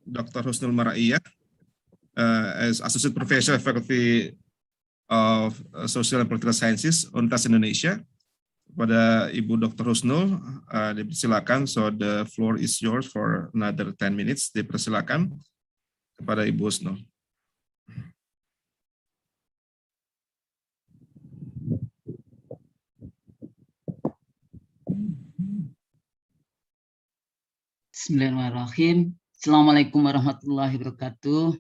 Dr. Chusnul Mar'iyah as Associate Professor Faculty of Social and Political Sciences, Universitas Indonesia. Kepada Ibu Dr. Chusnul, dipersilakan. So the floor is yours for another 10 minutes. Dipersilakan kepada Ibu Chusnul. Bismillahirrahmanirrahim. Assalamualaikum warahmatullahi wabarakatuh.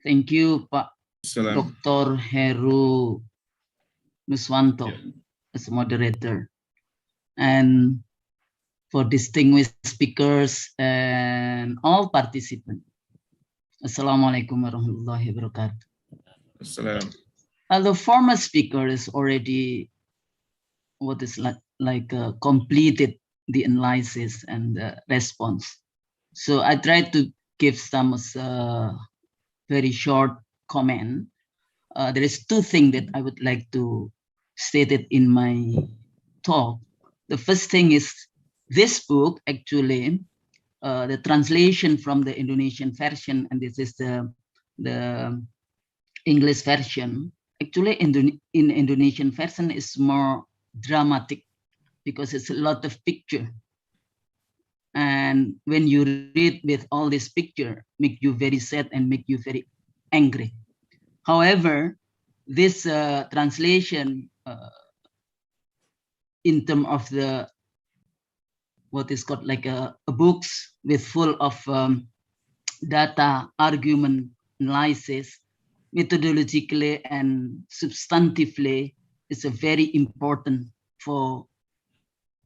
Thank you, Pak Dr. Heru Nuswanto as moderator, and for distinguished speakers and all participants. Assalamualaikum warahmatullahi wabarakatuh. The former speaker is already completed the analysis and the response. So I tried to give some very short comment. There is two things that I would like to state it in my talk. The first thing is this book, actually, the translation from the Indonesian version, and this is the English version. Actually, in Indonesian version is more dramatic, because it's a lot of picture. And when you read with all this picture, make you very sad and make you very angry. However, this translation in terms of the, what is called like a books with full of data, argument, analysis, methodologically and substantively, is a very important for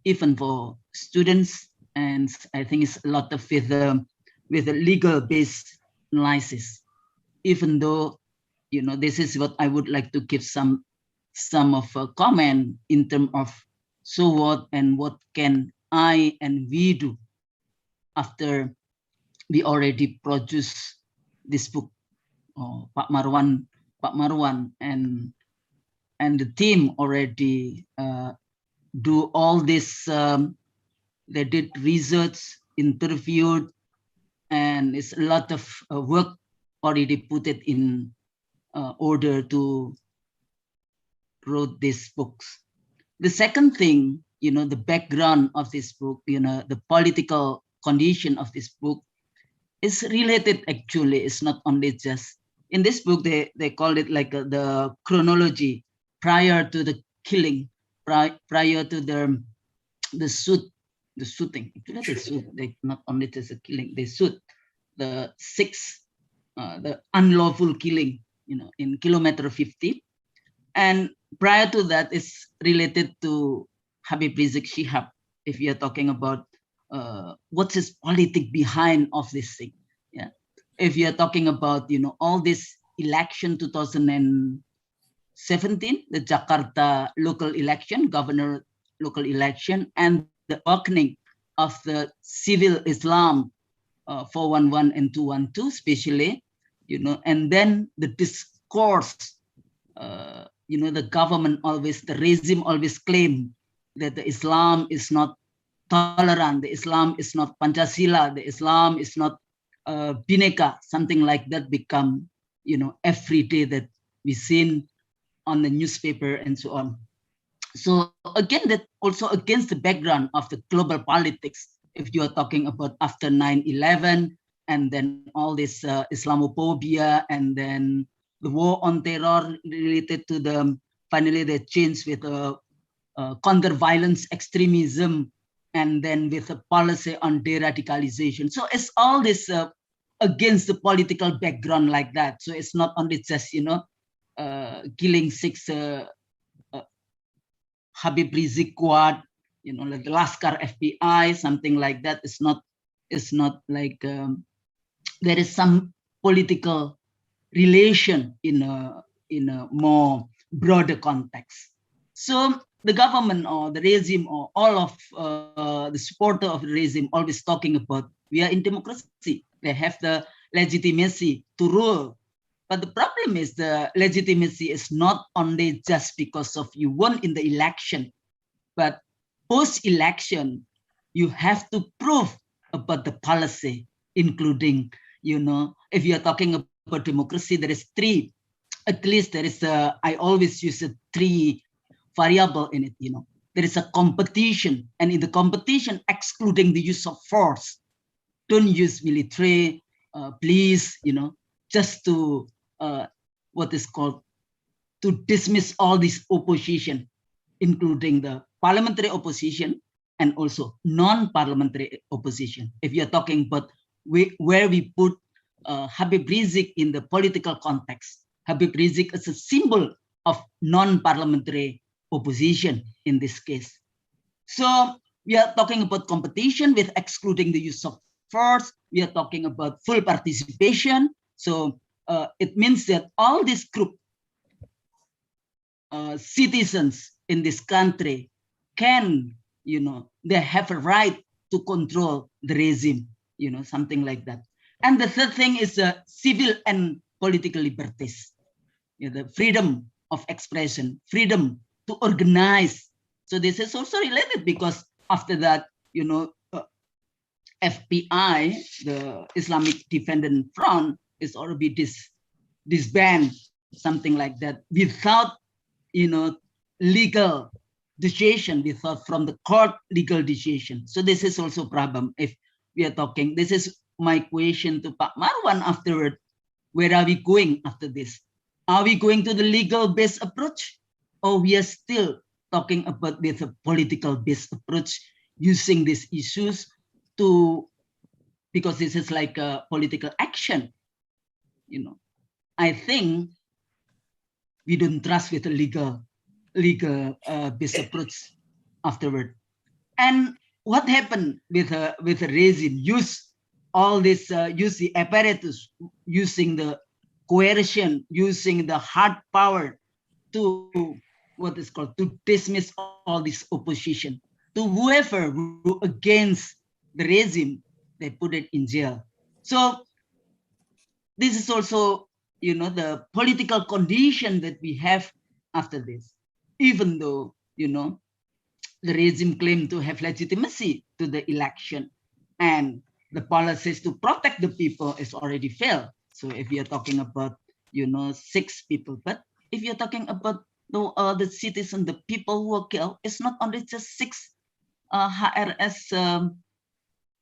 even for students, and I think it's a lot of with a legal based analysis. Even though, you know, this is what I would like to give some of a comment in terms of so what and what can I and we do after we already produce this book. Pak Marwan and the team already do all this. They did research, interviewed, and it's a lot of work already put it in order to wrote these books. The second thing, you know, the background of this book, you know, the political condition of this book is related. Actually, it's not only just in this book. They call it like the chronology prior to the killing, prior to the shooting. Actually, they shoot. They not only just a killing. They shoot the unlawful killing, you know, in kilometer 50, and prior to that is related to Habib Rizik Shihab. If you are talking about what's his politic behind of this thing, yeah. If you are talking about, you know, all this election 2017, the Jakarta local election, governor local election, and the opening of the civil Islam 411 and 212, especially, you know, and then the discourse the government always, the regime always claim that the Islam is not tolerant, the Islam is not Pancasila, the Islam is not Bhinneka, something like that become, every day that we seen on the newspaper and so on. So again, that also against the background of the global politics, if you are talking about after 9/11 and then all this Islamophobia and then the war on terror related to finally the change with counter-violence extremism and then with a policy on de-radicalization. So it's all this against the political background like that. So it's not only just, killing 6 Habib Rizik Squad, like the Laskar FBI, something like that. It's not like there is some political relation in a more broader context. So the government or the regime or all of the supporter of the regime always talking about we are in democracy. They have the legitimacy to rule. But the problem is the legitimacy is not only just because of you won in the election, but post-election, you have to prove about the policy, including, if you are talking about democracy, there is 3, at least there is I always use 3 variable in it, There is a competition, and in the competition, excluding the use of force, don't use military, police, just to what is called to dismiss all this opposition, including the parliamentary opposition and also non-parliamentary opposition. If you're talking about where we put Habib Rizik in the political context, Habib Rizik is a symbol of non-parliamentary opposition in this case. So we are talking about competition with excluding the use of force. We are talking about full participation. So it means that all this group citizens in this country can, they have a right to control the regime, something like that. And the third thing is civil and political liberties, the freedom of expression, freedom to organize. So this is also related because after that, FBI, the Islamic Defendant Front, is already disbanded, something like that, without, legal decision, without from the court legal decision. So this is also a problem if we are talking. This is my question to Pak Marwan afterward. Where are we going after this? Are we going to the legal-based approach, or we are still talking about with a political-based approach, using these issues because this is like a political action? I think we don't trust with a legal-based approach afterward. And what happened with a regime? Use all this, use the apparatus, using the coercion, using the hard power to what is called to dismiss all this opposition. To whoever who against the regime, they put it in jail. So this is also, the political condition that we have after this. Even though, the regime claimed to have legitimacy to the election, and the policies to protect the people is already failed. So if you're talking about, 6 people, but if you're talking about the citizen, the people who were killed, it's not only just 6 HRS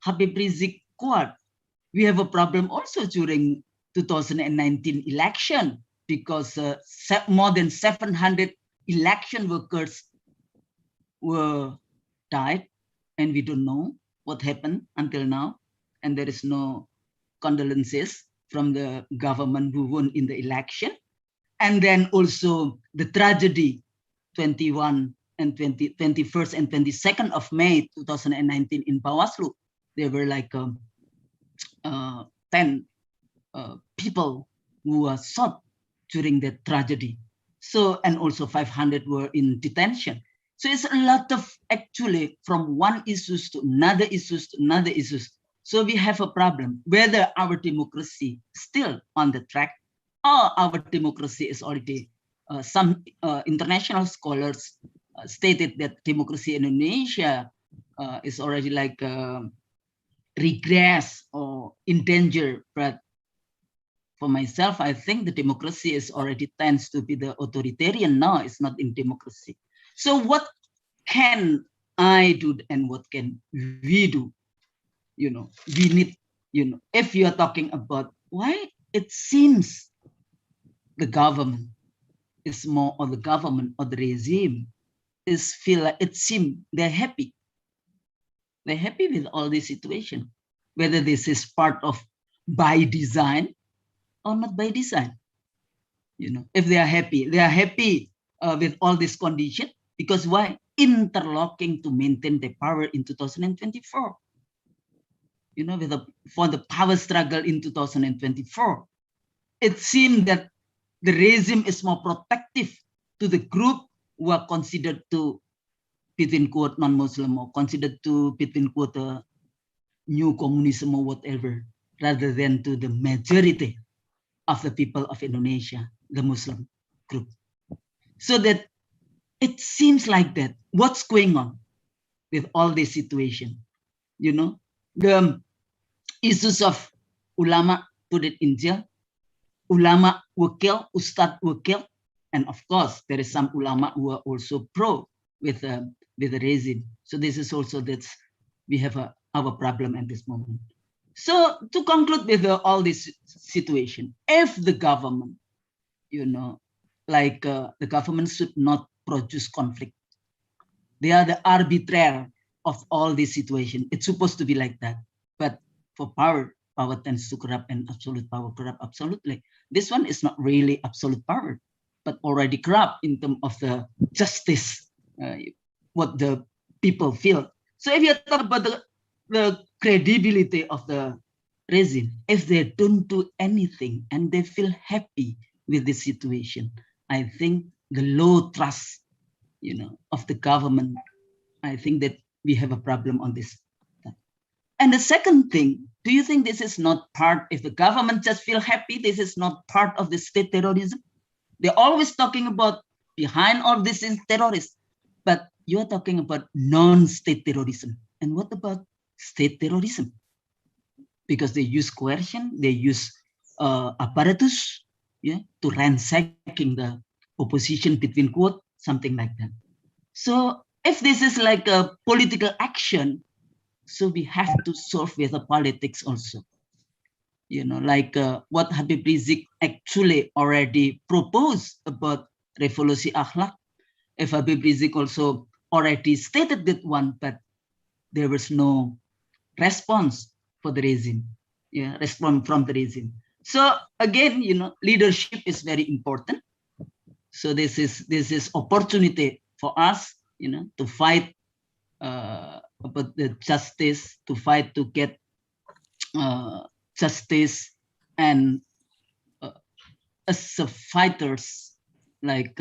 Habib Rizik Squad. We have a problem also during 2019 election because more than 700 election workers were died, and we don't know what happened until now, and there is no condolences from the government who won in the election. And then also the tragedy 21 and 21st and 22nd of May 2019 in Bawaslu. There were like 10 people who were shot during that tragedy. So, and also 500 were in detention. So it's a lot of actually from one issues to another issues to another issues. So we have a problem whether our democracy is still on the track or our democracy is already some international scholars stated that democracy in Indonesia is already like regress or in danger. But for myself, I think the democracy is already tends to be the authoritarian now. It's not in democracy. So what can I do and what can we do? You know, we need, you know, if you are talking about why it seems the government is more, or the government or the regime is feel like it seems they're happy. They're happy with all this situation, whether this is part of by design or not by design. You know, if they are happy with all this condition, because why? Interlocking to maintain the power in 2024. You know, for the power struggle in 2024, it seemed that the regime is more protective to the group who are considered to, between quote, non-Muslim, or considered to, between quote, new communism or whatever, rather than to the majority of the people of Indonesia, the Muslim group. So that it seems like that. What's going on with all this situation? You know, the issues of ulama put it in jail, ulama were killed, ustad were killed, and of course there is some ulama who are also pro with the regime. So this is also that we have our problem at this moment. So to conclude with all this situation, if the government, you know, like the government should not produce conflict. They are the arbitrator of all this situation. It's supposed to be like that. But for power tends to corrupt, and absolute power corrupt absolutely. This one is not really absolute power, but already corrupt in terms of the justice, what the people feel. So if you talk about the credibility of the regime, if they don't do anything and they feel happy with this situation, I think the low trust, you know, of the government, I think that we have a problem on this. And the second thing, do you think this is not part, if the government just feel happy, this is not part of the state terrorism? They're always talking about behind all this is terrorists, but you're talking about non-state terrorism. And what about state terrorism? Because they use coercion, they use apparatus, yeah, to ransacking the opposition, between quote, something like that. So if this is like a political action, so we have to solve with the politics also. You know, like what Habib Rizik actually already proposed about revolusi akhlak. If Habib Rizik also already stated that one, but there was no response for the regime, yeah, response from the regime. So again, you know, leadership is very important. So this is opportunity for us, you know, to fight about the justice, to fight to get justice, and as a fighters, like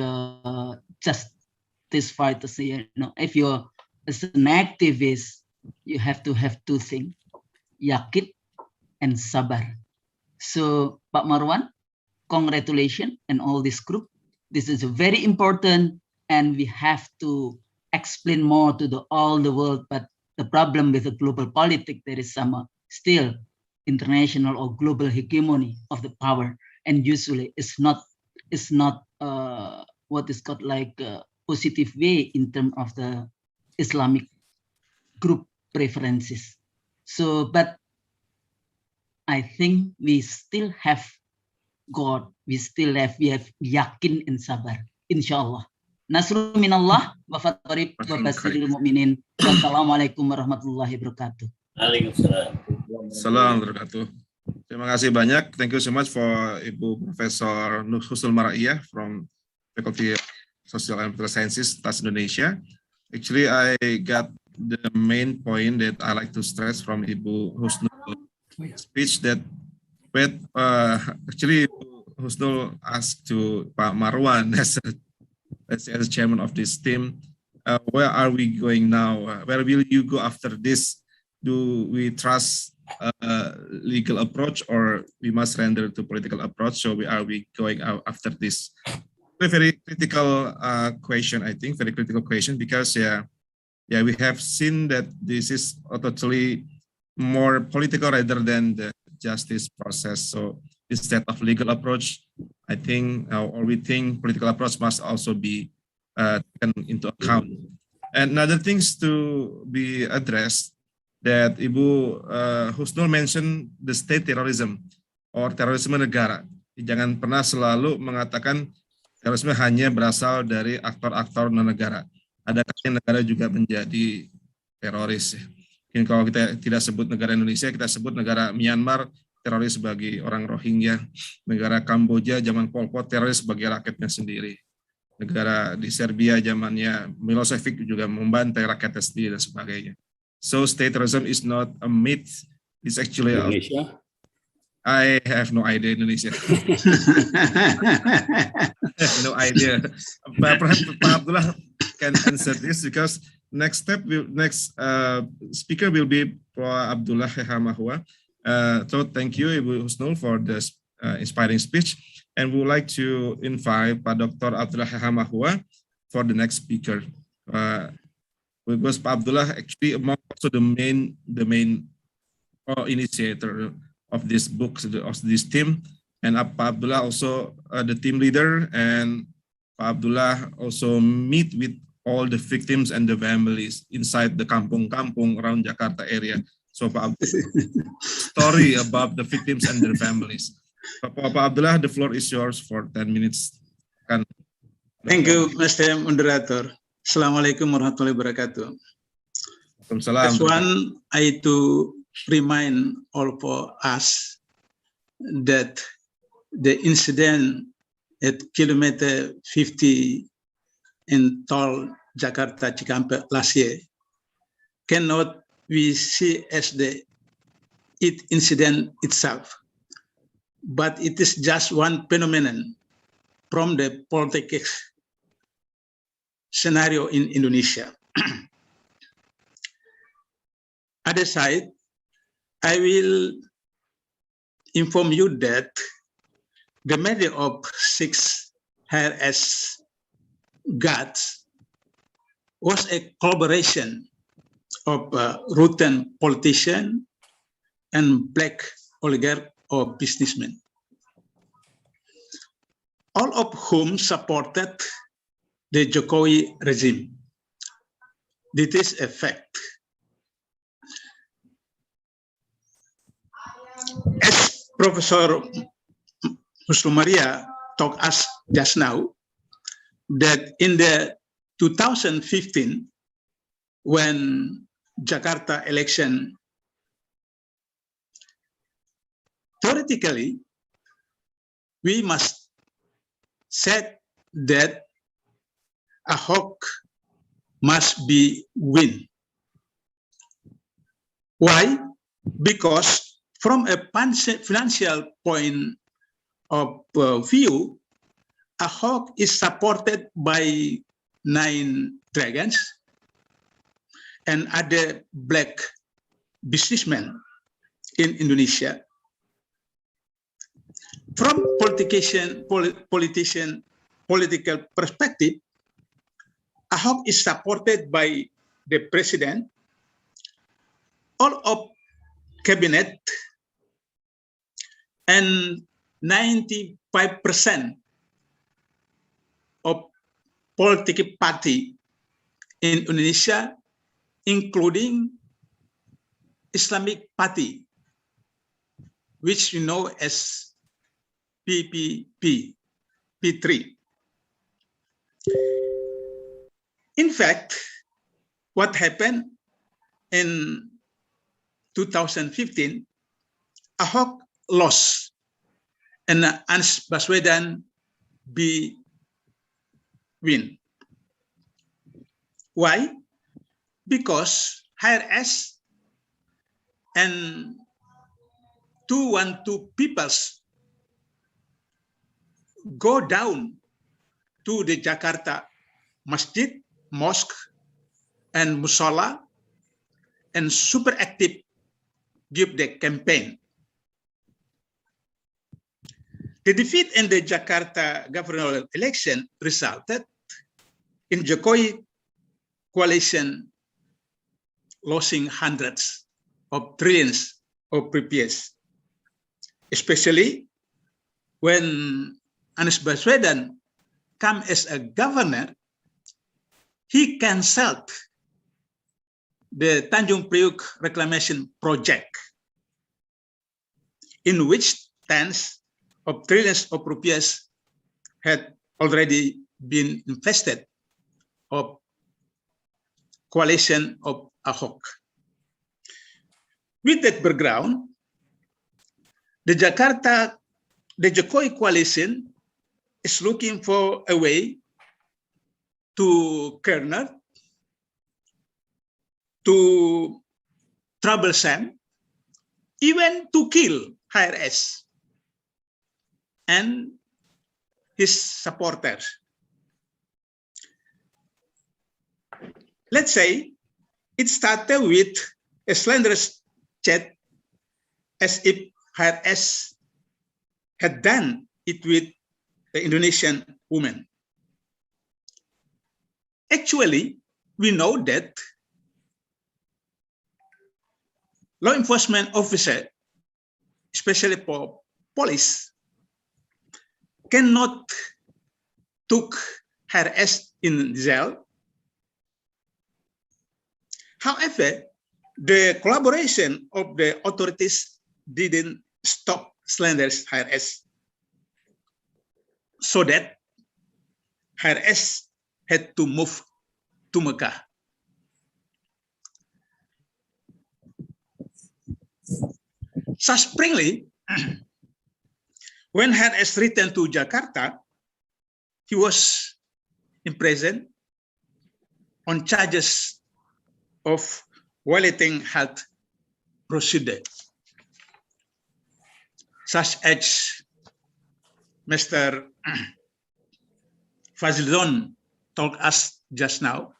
justice fighters, you know, if you're as an activist, you have to have two things, yakin and sabar. So Pak Marwan, congratulations and all this group. This is very important, and we have to explain more to all the world. But the problem with the global politics, there is some still international or global hegemony of the power, and usually it's not what is called like a positive way in terms of the Islamic group preferences. So, but I think we still have God, we have yakin and sabar, insyaAllah. Nasrul minallah wa fatarib wa basiril mu'minin. Wassalamualaikum warahmatullahi wabarakatuh. Waalaikumsalam. Assalamualaikum warahmatullahi wabarakatuh. Terima kasih banyak. Thank you so much for Ibu Profesor Chusnul Mar'iyah from Faculty of Social and Political Sciences, TAS Indonesia. Actually, I got the main point that I like to stress from Ibu Chusnul speech that actually Chusnul asked to Pak Marwan as chairman of this team, where are we going now? Where will you go after this? Do we trust legal approach, or we must render to political approach? So are we going out after this? A very critical question, I think, very critical question, because we have seen that this is totally more political rather than the justice process. So instead of legal approach, I think, or we think political approach must also be taken into account. And other things to be addressed that Ibu Chusnul mentioned the state terrorism or terorisme negara. Jangan pernah selalu mengatakan terorisme hanya berasal dari aktor-aktor non-negara. Adakah negara juga menjadi teroris? Mungkin kalau kita tidak sebut negara Indonesia, kita sebut negara Myanmar teroris bagi orang Rohingya, negara Kamboja zaman Pol Pot teroris bagi rakyatnya sendiri, negara di Serbia zamannya Milosevic juga membantai rakyatnya sendiri dan sebagainya. So state terrorism is not a myth, it's actually Indonesia. I have no idea Indonesia. No idea. But perhaps Pak Abdullah can answer this, because next speaker will be Pak Abdullah Hehamahua. So thank you, Ibu Chusnul, for this inspiring speech, and we would like to invite Pak Dr. Abdullah Hehamahua for the next speaker. Because Pak Abdullah actually also the main initiator of this book, of this team, and Pak Abdullah also the team leader, and Pak Abdullah also meet with all the victims and the families inside the kampung-kampung around Jakarta area. So Pak Abdullah, story about the victims and their families. Pak Abdullah, the floor is yours for 10 minutes. Thank you, Mr. Moderator. Assalamualaikum warahmatullahi wabarakatuh. As one, I to remind all of us that the incident at kilometer 50 in Tol Jakarta Cikampek last year cannot we see as the incident itself, but it is just one phenomenon from the politics scenario in Indonesia. Other side, I will inform you that the murder of 6 HRS guards was a collaboration of rotten politician and black oligarch or businessmen, all of whom supported the Jokowi regime. This is a fact. As Professor Chusnul Mar'iyah talked us just now, that in the 2015, when Jakarta election, theoretically, we must say that Ahok must be win. Why? Because from a financial point of view, Ahok is supported by 9 dragons and other black businessmen in Indonesia. From political perspective, Ahok is supported by the president, all of cabinet, and 95% of political party in Indonesia, including Islamic Party, which we know as PPP, P3. In fact, what happened in 2015, Ahok lost and Anies Baswedan win. Why? Because HRS and 212 peoples go down to the Jakarta masjid, mosque, and musalla, and super active give the campaign. The defeat in the Jakarta governor election resulted in Jokowi coalition losing hundreds of trillions of rupees, especially when Anies Baswedan came as a governor. He canceled the Tanjung Priok reclamation project, in which tens of trillions of rupees had already been invested of coalition of Ahok. With that background, the Jokowi coalition is looking for a way to corner, to troublesome, even to kill HRS and his supporters. Let's say it started with a slanderous chat, as if HRS had done it with the Indonesian woman. Actually, we know that law enforcement officer, especially for police, cannot took HRS in jail. However, the collaboration of the authorities didn't stop slanderous HRS, so that HRS had to move to Mecca. Subsequently, when HRS returned to Jakarta, he was imprisoned on charges of violating health procedure, such as Mr. Fadli Zon told us just now.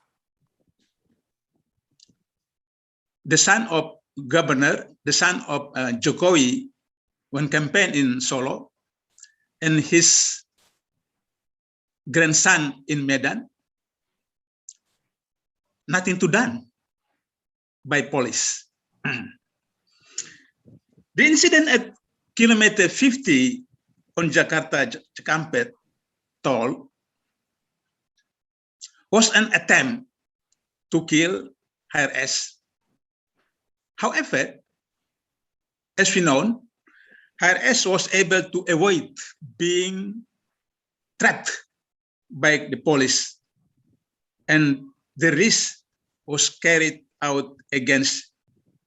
The son of governor, the son of Jokowi, when campaign in Solo, and his grandson in Medan, nothing to done by police. The incident at kilometer 50 on Jakarta-Cikampek toll was an attempt to kill HRS. However, as we know, HRS was able to avoid being trapped by the police, and the risk was carried out against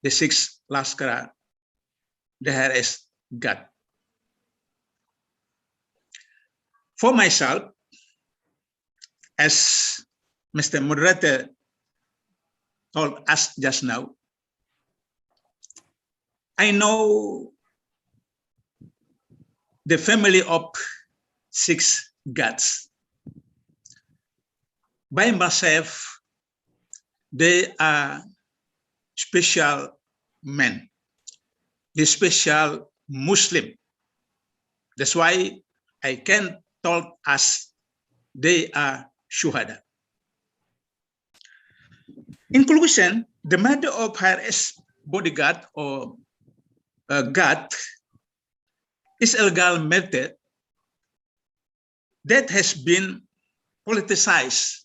the 6 Laskar the HRS got. For myself, as Mr. Moderator told us just now, I know the family of 6 gods. By myself, they are special men, the special Muslim. That's why I can tell us they are shuhada. In conclusion, the murder of HRS bodyguard or guard is a legal murder that has been politicized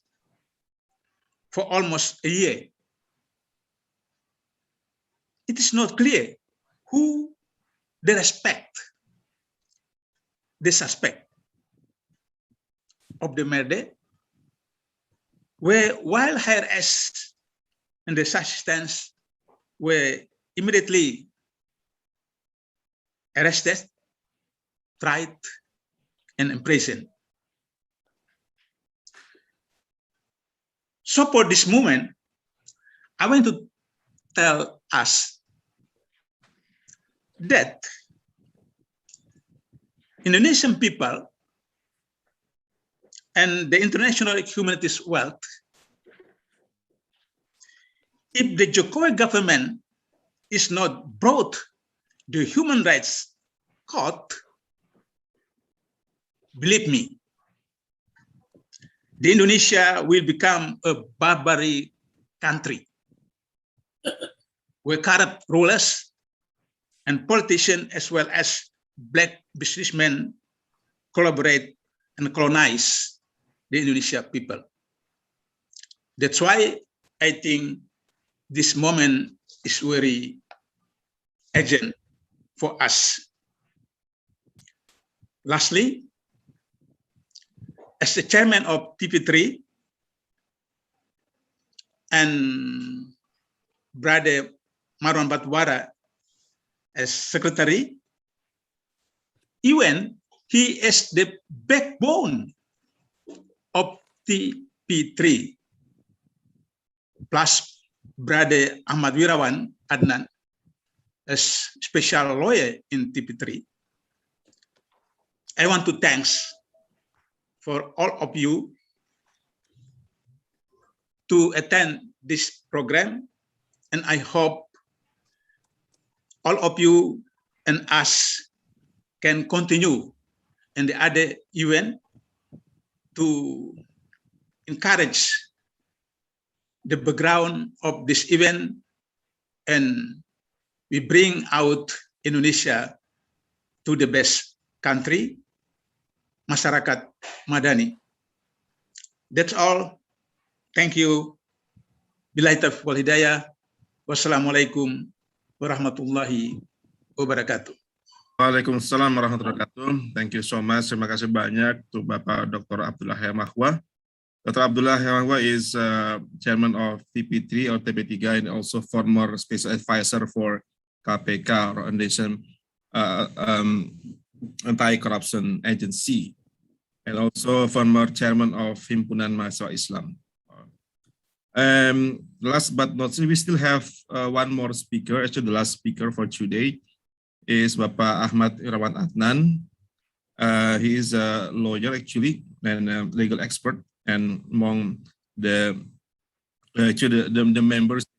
for almost a year. It is not clear who they respect, the suspect of the murder, while HRS and the assistants were immediately arrested, tried, and imprisoned. So for this moment, I want to tell us that Indonesian people and the international humanities world, if the Jokowi government is not brought the human rights court, believe me, the Indonesia will become a barbaric country where corrupt rulers and politicians as well as black businessmen collaborate and colonize the Indonesia people. That's why I think this moment is very urgent for us. Lastly, as the chairman of TP3 and Brother Marwan Batubara as secretary, even he is the backbone of TP3, plus Brother Ahmad Wirawan Adnan as special lawyer in TP3. I want to thanks for all of you to attend this program, and I hope all of you and us can continue in the other event to encourage the background of this event, and we bring out Indonesia to the best country, masyarakat madani. That's all. Thank you. Billahi taufiq wal hidayah. Wassalamualaikum warahmatullahi wabarakatuh. Waalaikumsalam warahmatullahi wabarakatuh. Thank you so much. Terima kasih banyak to Bapak Dr. Abdullah Hehamahua. Dr. Abdullah Hehamahua is chairman of TP3 or TP3 and also former special advisor for KPK or Indonesian Anti-Corruption Agency, and also former chairman of Himpunan Mahasiswa Islam. Last but not least, we still have one more speaker. Actually, the last speaker for today is Bapak Ahmad Wirawan Adnan. He is a lawyer actually and a legal expert, and among the members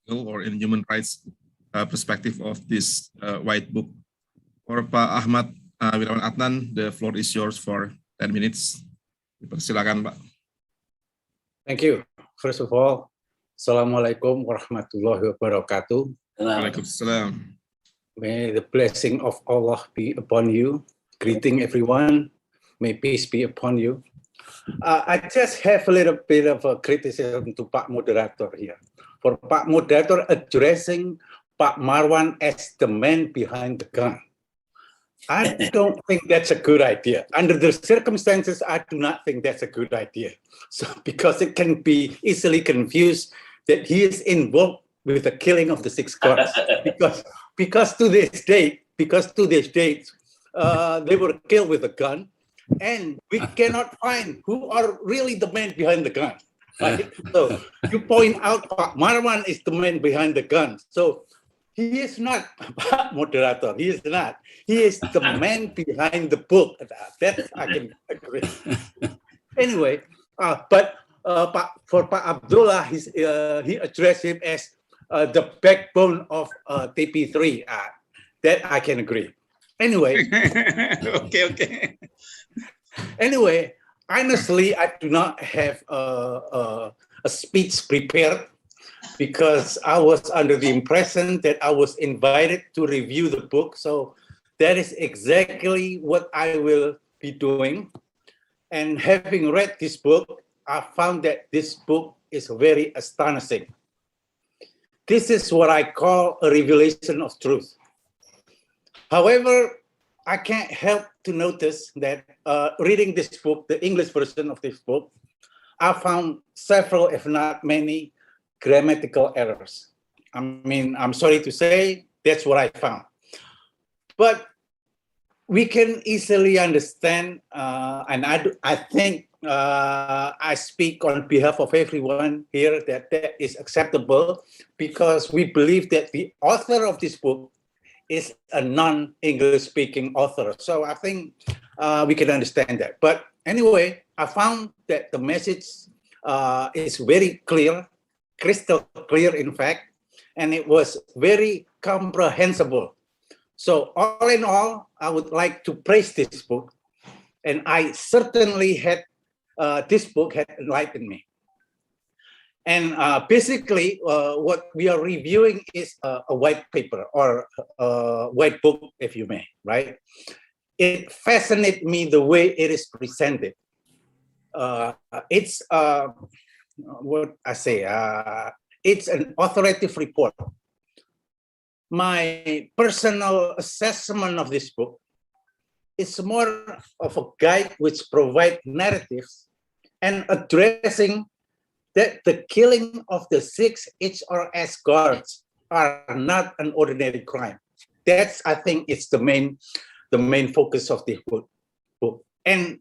or in human rights perspective of this white book. For Pak Ahmad Wirawan Adnan, the floor is yours for 10 minutes. Silakan, Pak. Thank you. First of all, Assalamualaikum warahmatullahi wabarakatuh. Waalaikumsalam. May the blessing of Allah be upon you. Greeting everyone. May peace be upon you. I just have a little bit of a criticism to Pak Moderator here. For Pak Moderator addressing Pak Marwan as the man behind the gun. I don't think that's a good idea. Under the circumstances, I do not think that's a good idea. So, because it can be easily confused that he is involved with the killing of the 6 guards. because to this date, they were killed with a gun, and we cannot find who are really the men behind the gun. Right? So you point out Marwan is the man behind the gun. So he is not Moderator. He is not. He is the man behind the book. That I can agree. Anyway, but for Pak Abdullah, he addressed him as the backbone of TP3. That I can agree. Anyway. Okay. Anyway, honestly, I do not have a speech prepared, because I was under the impression that I was invited to review the book. So that is exactly what I will be doing. And having read this book, I found that this book is very astonishing. This is what I call a revelation of truth. However, I can't help to notice that reading this book, the English version of this book, I found several, if not many, grammatical errors. I mean, I'm sorry to say, that's what I found. But we can easily understand, and I think I speak on behalf of everyone here, that is acceptable, because we believe that the author of this book is a non-English speaking author. So I think we can understand that. But anyway, I found that the message is very clear, crystal clear, in fact, and it was very comprehensible. So all in all, I would like to praise this book. And I certainly had, this book had enlightened me. And basically, what we are reviewing is a white paper or a white book, if you may, right? It fascinated me the way it is presented. It's what I say, it's an authoritative report. My personal assessment of this book is more of a guide which provides narratives and addressing that the killing of the 6 HRS guards are not an ordinary crime. That's, I think, it's the main focus of this book. And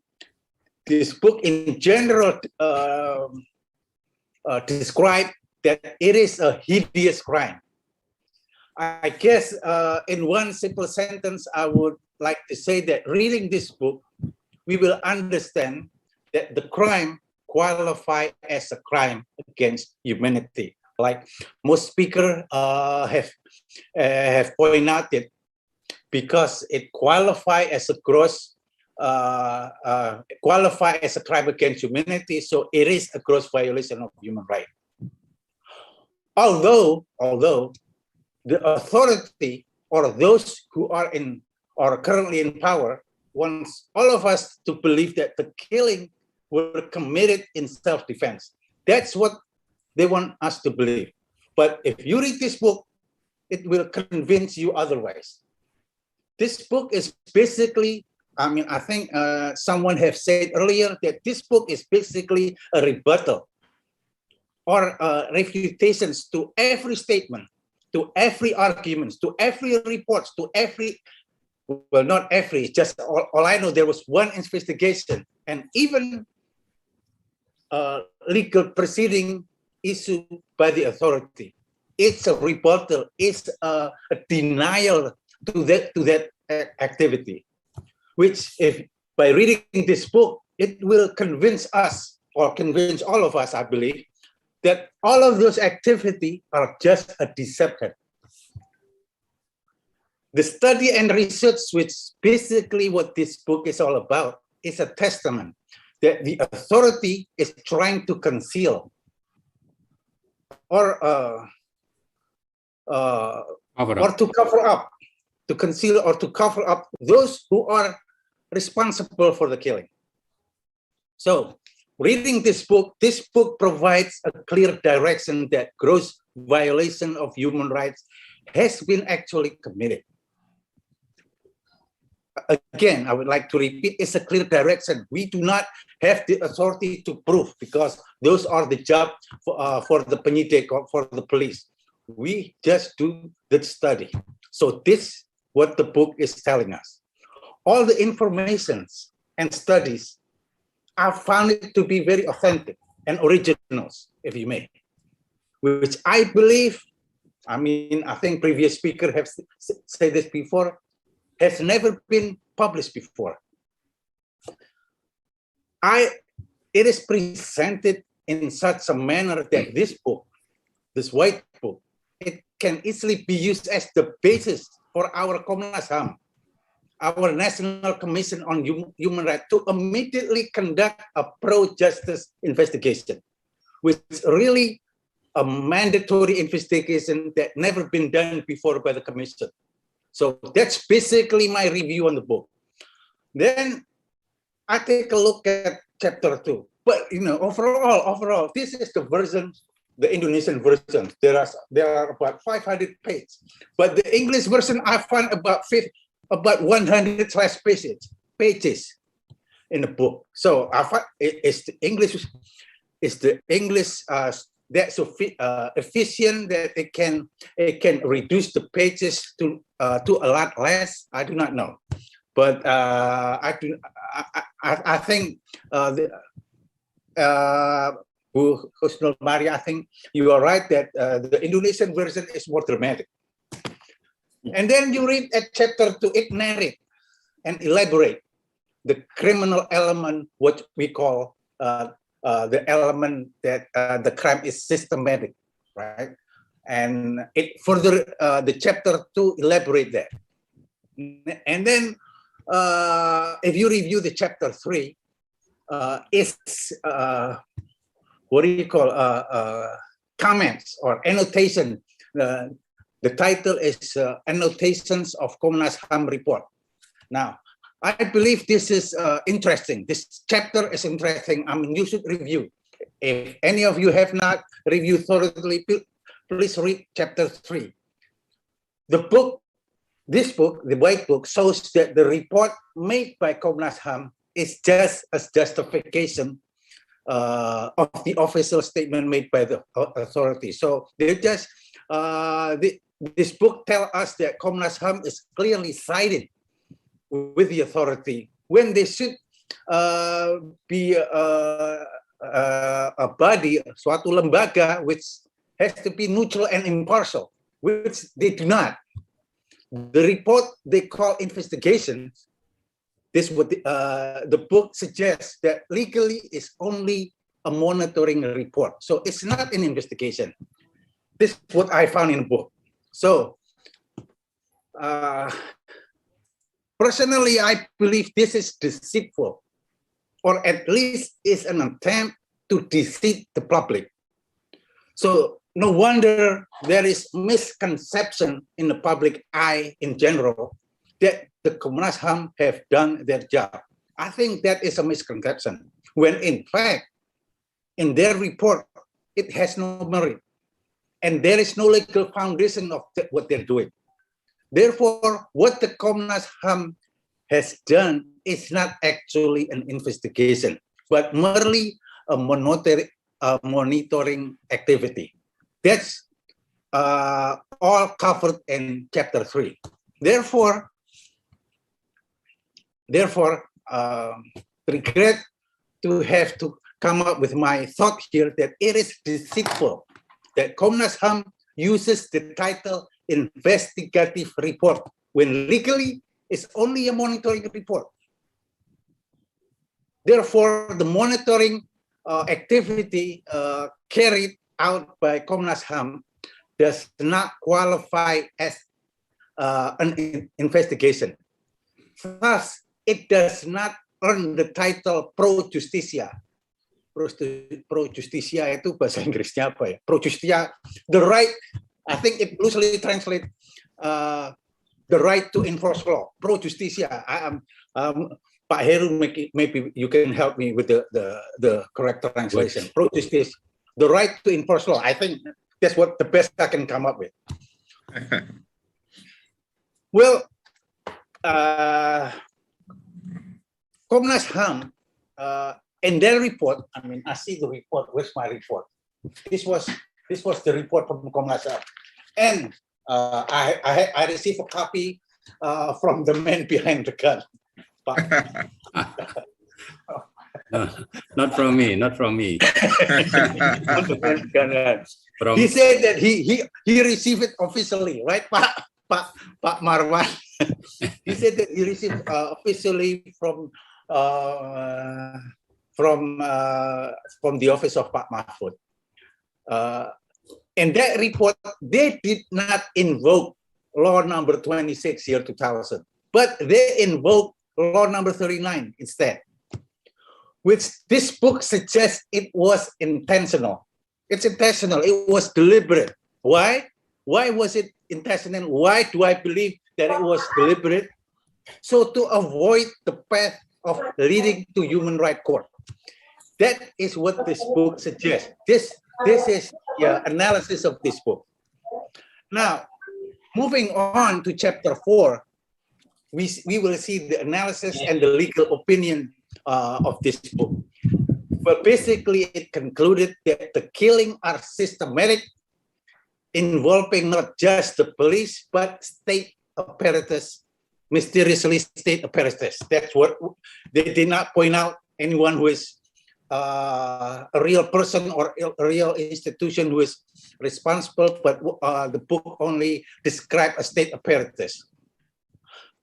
this book in general describe that it is a hideous crime. I guess in one simple sentence, I would like to say that reading this book, we will understand that the crime qualify as a crime against humanity. Like most speakers have pointed out that because it qualify as a gross, qualify as a crime against humanity, so it is a gross violation of human rights. Although the authority or those who are in or currently in power wants all of us to believe that the killing were committed in self-defense. That's what they want us to believe. But if you read this book, it will convince you otherwise. This book is basically, I mean, I think someone have said earlier that this book is basically a rebuttal or refutations to every statement, to every argument, to every report, to every, well, not every, just all I know, there was one investigation and even legal proceeding issued by the authority. It's a rebuttal, it's a denial to that activity, which if by reading this book, it will convince us or convince all of us, I believe, that all of those activities are just a deception. The study and research, which basically what this book is all about, is a testament that the authority is trying to conceal or to cover up, to conceal or to cover up those who are responsible for the killing. So reading this book provides a clear direction that gross violation of human rights has been actually committed. Again, I would like to repeat, it's a clear direction. We do not have the authority to prove because those are the job for the penyidik or for the police. We just do the study. So this what the book is telling us. All the informations and studies, I found it to be very authentic and originals, if you may, which I believe, I mean, I think previous speakers have said this before, has never been published before. It is presented in such a manner that this book, this white book, it can easily be used as the basis for our Komnas HAM, our National Commission on Human Rights, to immediately conduct a pro-justice investigation, which is really a mandatory investigation that never been done before by the Commission. So that's basically my review on the book. Then I take a look at chapter 2. But you know, overall, this is the version, the Indonesian version. There are about 500 pages, but the English version I find about 100 pages in the book. So I find it's the English that's efficient that it can reduce the pages to a lot less. I do not know, but I think Chusnul Mar'iyah, I think you are right that the Indonesian version is more dramatic. And then you read at chapter 2, it narrates and elaborate the criminal element, what we call the element that the crime is systematic, right? And it further, the chapter 2 elaborate that. And then if you review the chapter 3, it's what do you call comments or annotation. The title is Annotations of Komnas HAM Report. Now, I believe this is interesting. This chapter is interesting. I mean, you should review. If any of you have not reviewed thoroughly, please read chapter 3. This book, the White Book, shows that the report made by Komnas HAM is just a justification of the official statement made by the authority. So they just this book tells us that Komnas HAM is clearly sided with the authority when they should be a body, suatu lembaga, which has to be neutral and impartial, which they do not. The report they call investigation. This what the book suggests that legally is only a monitoring report. So it's not an investigation. This is what I found in the book. So personally, I believe this is deceitful, or at least is an attempt to deceive the public. So no wonder there is misconception in the public eye in general that the Komnas HAM have done their job. I think that is a misconception, when in fact, in their report, it has no merit. And there is no legal foundation of what they're doing. Therefore, what the Komnas HAM has done is not actually an investigation, but merely a monitoring activity. That's all covered in chapter 3. Therefore, regret to have to come up with my thought here that it is deceitful that Komnas HAM uses the title investigative report when legally it's only a monitoring report. Therefore, the monitoring activity carried out by Komnas HAM does not qualify as an investigation. Thus, it does not earn the title pro justicia. Pro justicia itu bahasa Inggrisnya apa ya? Pro justicia, the right. I think it loosely translates the right to enforce law. Pro justicia. Pak Heru, maybe you can help me with the correct translation. Pro justicia, the right to enforce law. I think that's what the best I can come up with. Well, Komnas HAM, in their report, I mean, I see the report. Where's my report? This was the report from Komnas HAM, and I received a copy from the man behind the gun. Not from me. He said that he received it officially, right, Pak Marwan? He said that he received officially from the office of Pak Mahfud. In that report, they did not invoke law number 26 year 2000, but they invoked law number 39 instead, which this book suggests it was intentional. It's intentional. It was deliberate. Why? Why was it intentional? Why do I believe that it was deliberate? So to avoid the path of leading to human rights court. That is what this book suggests. This is the analysis of this book. Now, moving on to chapter 4, we will see the analysis and the legal opinion of this book. Well, basically, it concluded that the killings are systematic, involving not just the police, but state apparatus, mysteriously state apparatus. That's what they did not point out anyone who is a real person or a real institution who is responsible, but the book only described a state apparatus.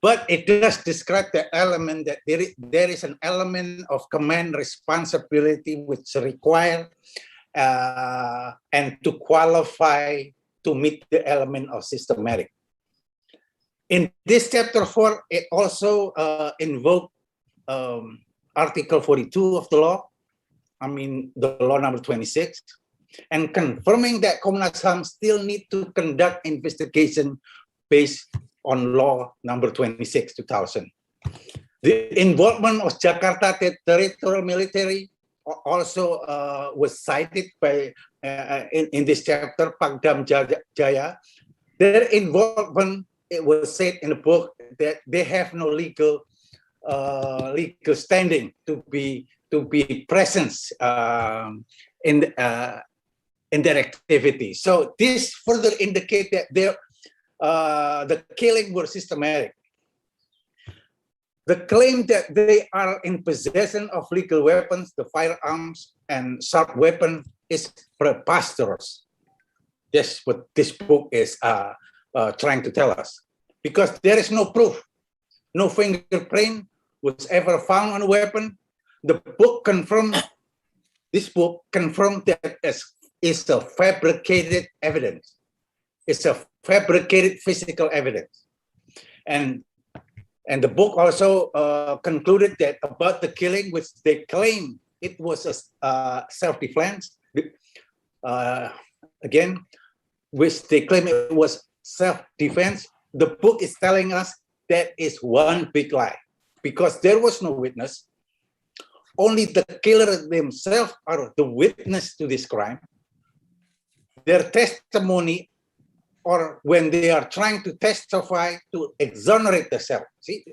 But it does describe the element that there is an element of command responsibility which require and to qualify to meet the element of systematic. In this chapter 4, it also invoked Article 42 of the law, the law number 26, and confirming that Komnas HAM still need to conduct investigation based on law number 26, 2000. The involvement of Jakarta Territorial Military also was cited by in this chapter, Pagdam Jaya. Their involvement, it was said in the book that they have no legal standing to be present in their activity. So this further indicate that the killing were systematic. The claim that they are in possession of legal weapons, the firearms and sharp weapon, is preposterous. That's what this book is trying to tell us, because there is no proof, no fingerprint was ever found on a weapon. The book confirmed. This book confirmed that it's a fabricated evidence. It's a fabricated physical evidence, and the book also concluded that about the killing, which they claim it was a self-defense. Again, which they claim it was self-defense. The book is telling us that is one big lie, because there was no witness. Only the killer themselves are the witness to this crime. Their testimony, or when they are trying to testify to exonerate themselves. See,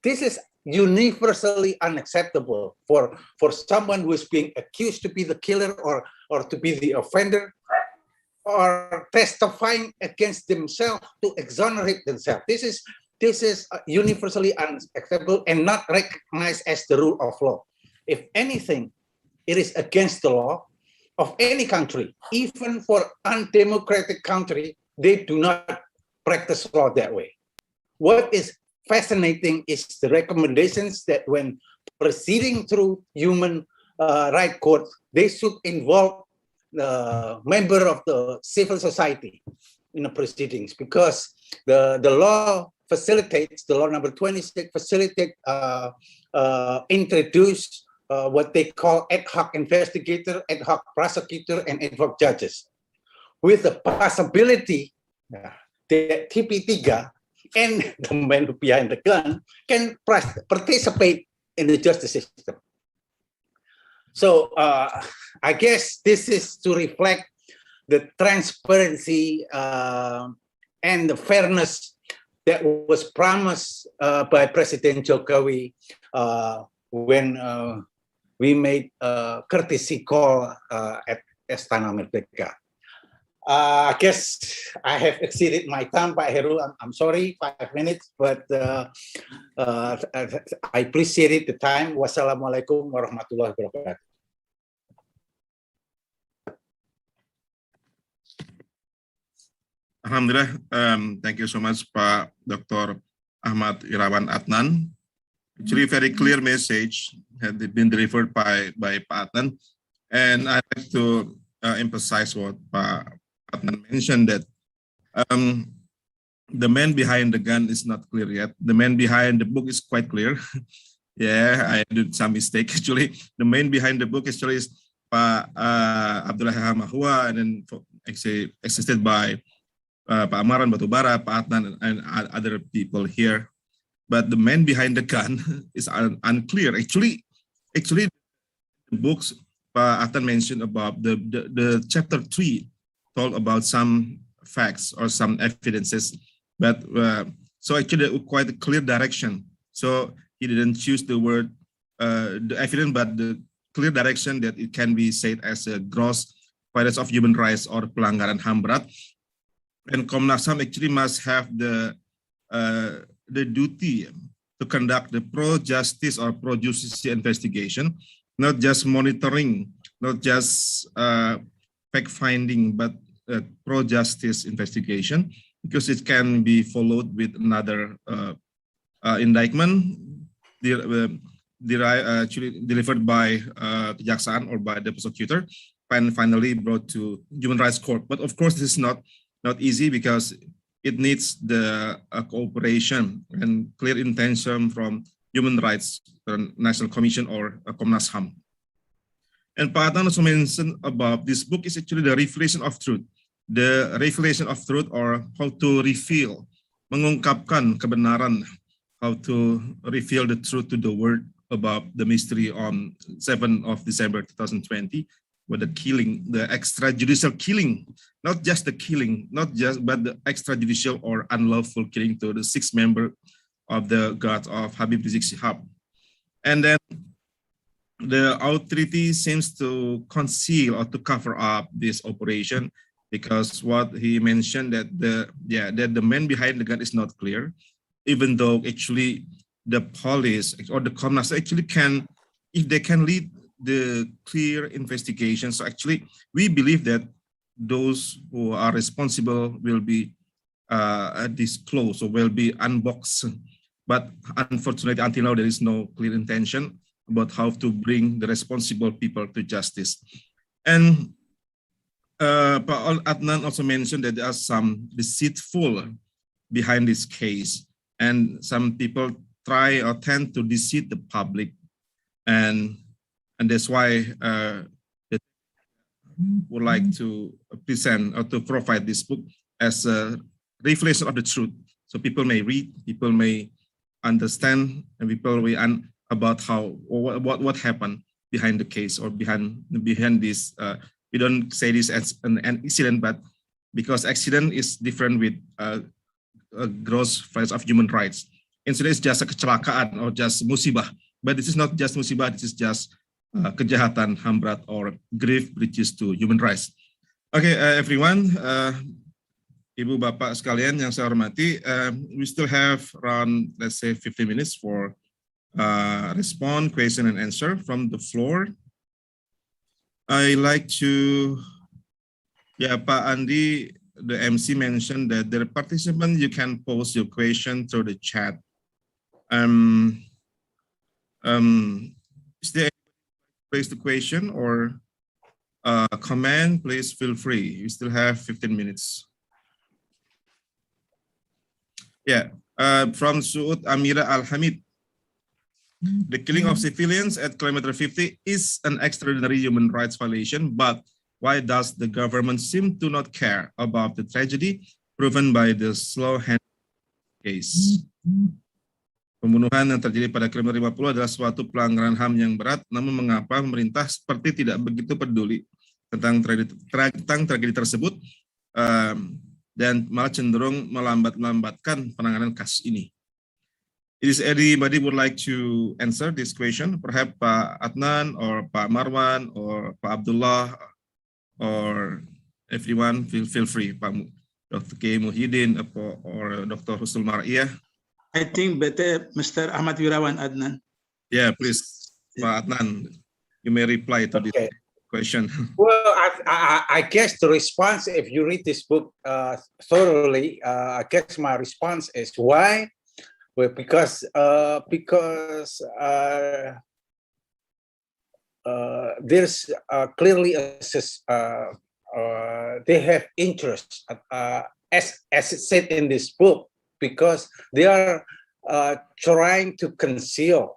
this is universally unacceptable for someone who is being accused to be the killer or to be the offender, or testifying against themselves to exonerate themselves. This is universally unacceptable and not recognized as the rule of law. If anything, it is against the law of any country. Even for undemocratic country, they do not practice law that way. What is fascinating is the recommendations that when proceeding through human right court, they should involve the member of the civil society in the proceedings, because the law facilitates, the law number 26 facilitate, introduce what they call ad hoc investigator, ad hoc prosecutor, and ad hoc judges, with the possibility that TP3 and the man behind the gun can participate in the justice system. So I guess this is to reflect the transparency and the fairness that was promised by President Jokowi when we made a courtesy call at Istana Merdeka. I guess I have exceeded my time, Pak Heru. I'm sorry, 5 minutes, but I appreciate the time. Wassalamualaikum warahmatullahi wabarakatuh. Alhamdulillah, thank you so much, Pak Dr. Ahmad Wirawan Adnan. Actually, very clear message had been delivered by Pak Adnan, and I'd like to emphasize what Pak Adnan mentioned, that the man behind the gun is not clear yet. The man behind the book is quite clear. Yeah, I did some mistake actually. The man behind the book actually is Pak Abdullah Hehamahua, and then actually assisted by Pak Marwan Batubara, Pak Adnan, and other people here. But the man behind the gun is unclear. Actually, the books Pak Adnan mentioned about the chapter 3 told about some facts or some evidences, but so actually quite a clear direction. So he didn't choose the word the evidence, but the clear direction that it can be said as a gross violation of human rights or pelanggaran HAM berat. And Komnas HAM actually must have the duty to conduct the pro-justice or pro-justisia investigation, not just monitoring, not just fact-finding, but pro-justice investigation, because it can be followed with another indictment actually delivered by Kejaksaan or by the prosecutor, and finally brought to Human Rights Court. But of course, this is not easy, because it needs the cooperation and clear intention from Human Rights National Commission or Komnas HAM. And Pak Adnan also mentioned about this book is actually the revelation of truth. The revelation of truth, or how to reveal, mengungkapkan kebenaran, how to reveal the truth to the world about the mystery on 7th of December 2020, with the killing, the extrajudicial killing, not just the killing, but the extrajudicial or unlawful killing to the 6 members of the guard of Habib Rizik Shihab. And then the authority seems to conceal or to cover up this operation, because what he mentioned that the man behind the gun is not clear, even though actually the police or the Komnas actually can, if they can lead the clear investigation. So actually we believe that those who are responsible will be disclosed or will be unboxed. But unfortunately, until now, there is no clear intention about how to bring the responsible people to justice. And Pak Adnan also mentioned that there are some deceitful behind this case, and some people try or tend to deceive the public, and that's why would like to present or to provide this book as a revelation of the truth, so people may read, people may understand, and people will about how or what happened behind the case or behind this. We don't say this as an accident, but because accident is different with a gross violation of human rights. Incident is just a kecelakaan or just musibah, but this is not just musibah. This is just kejahatan, HAM berat, or grave breaches to human rights. Okay, everyone, Ibu Bapak sekalian yang saya hormati, we still have around, let's say, 15 minutes for respond, question, and answer from the floor. I like to, Pak Andi, the MC mentioned that the participant, you can post your question through the chat. Is there place the question or comment? Please feel free. You still have 15 minutes. From Suud Amira Al-Hamid. The killing of civilians at kilometer 50 is an extraordinary human rights violation, but why does the government seem to not care about the tragedy proven by the slow hand case? Pembunuhan yang terjadi pada kilometer 50 adalah suatu pelanggaran HAM yang berat, namun mengapa pemerintah seperti tidak begitu peduli tentang tragedi tersebut dan malah cenderung melambatkan penanganan kasus ini? Is anybody would like to answer this question? Perhaps Pak Adnan or Pak Marwan or Pak Abdullah or everyone, feel free. Pak Dr. K. Muhyiddin or Dr. Chusnul Mar'iyah. I think better Mr. Ahmad Wirawan Adnan. Yeah, please, Pak Adnan, you may reply to this question. Well, I guess the response, if you read this book thoroughly, I guess my response is why? Well, because there's clearly they have interest, as it said in this book, because they are trying to conceal,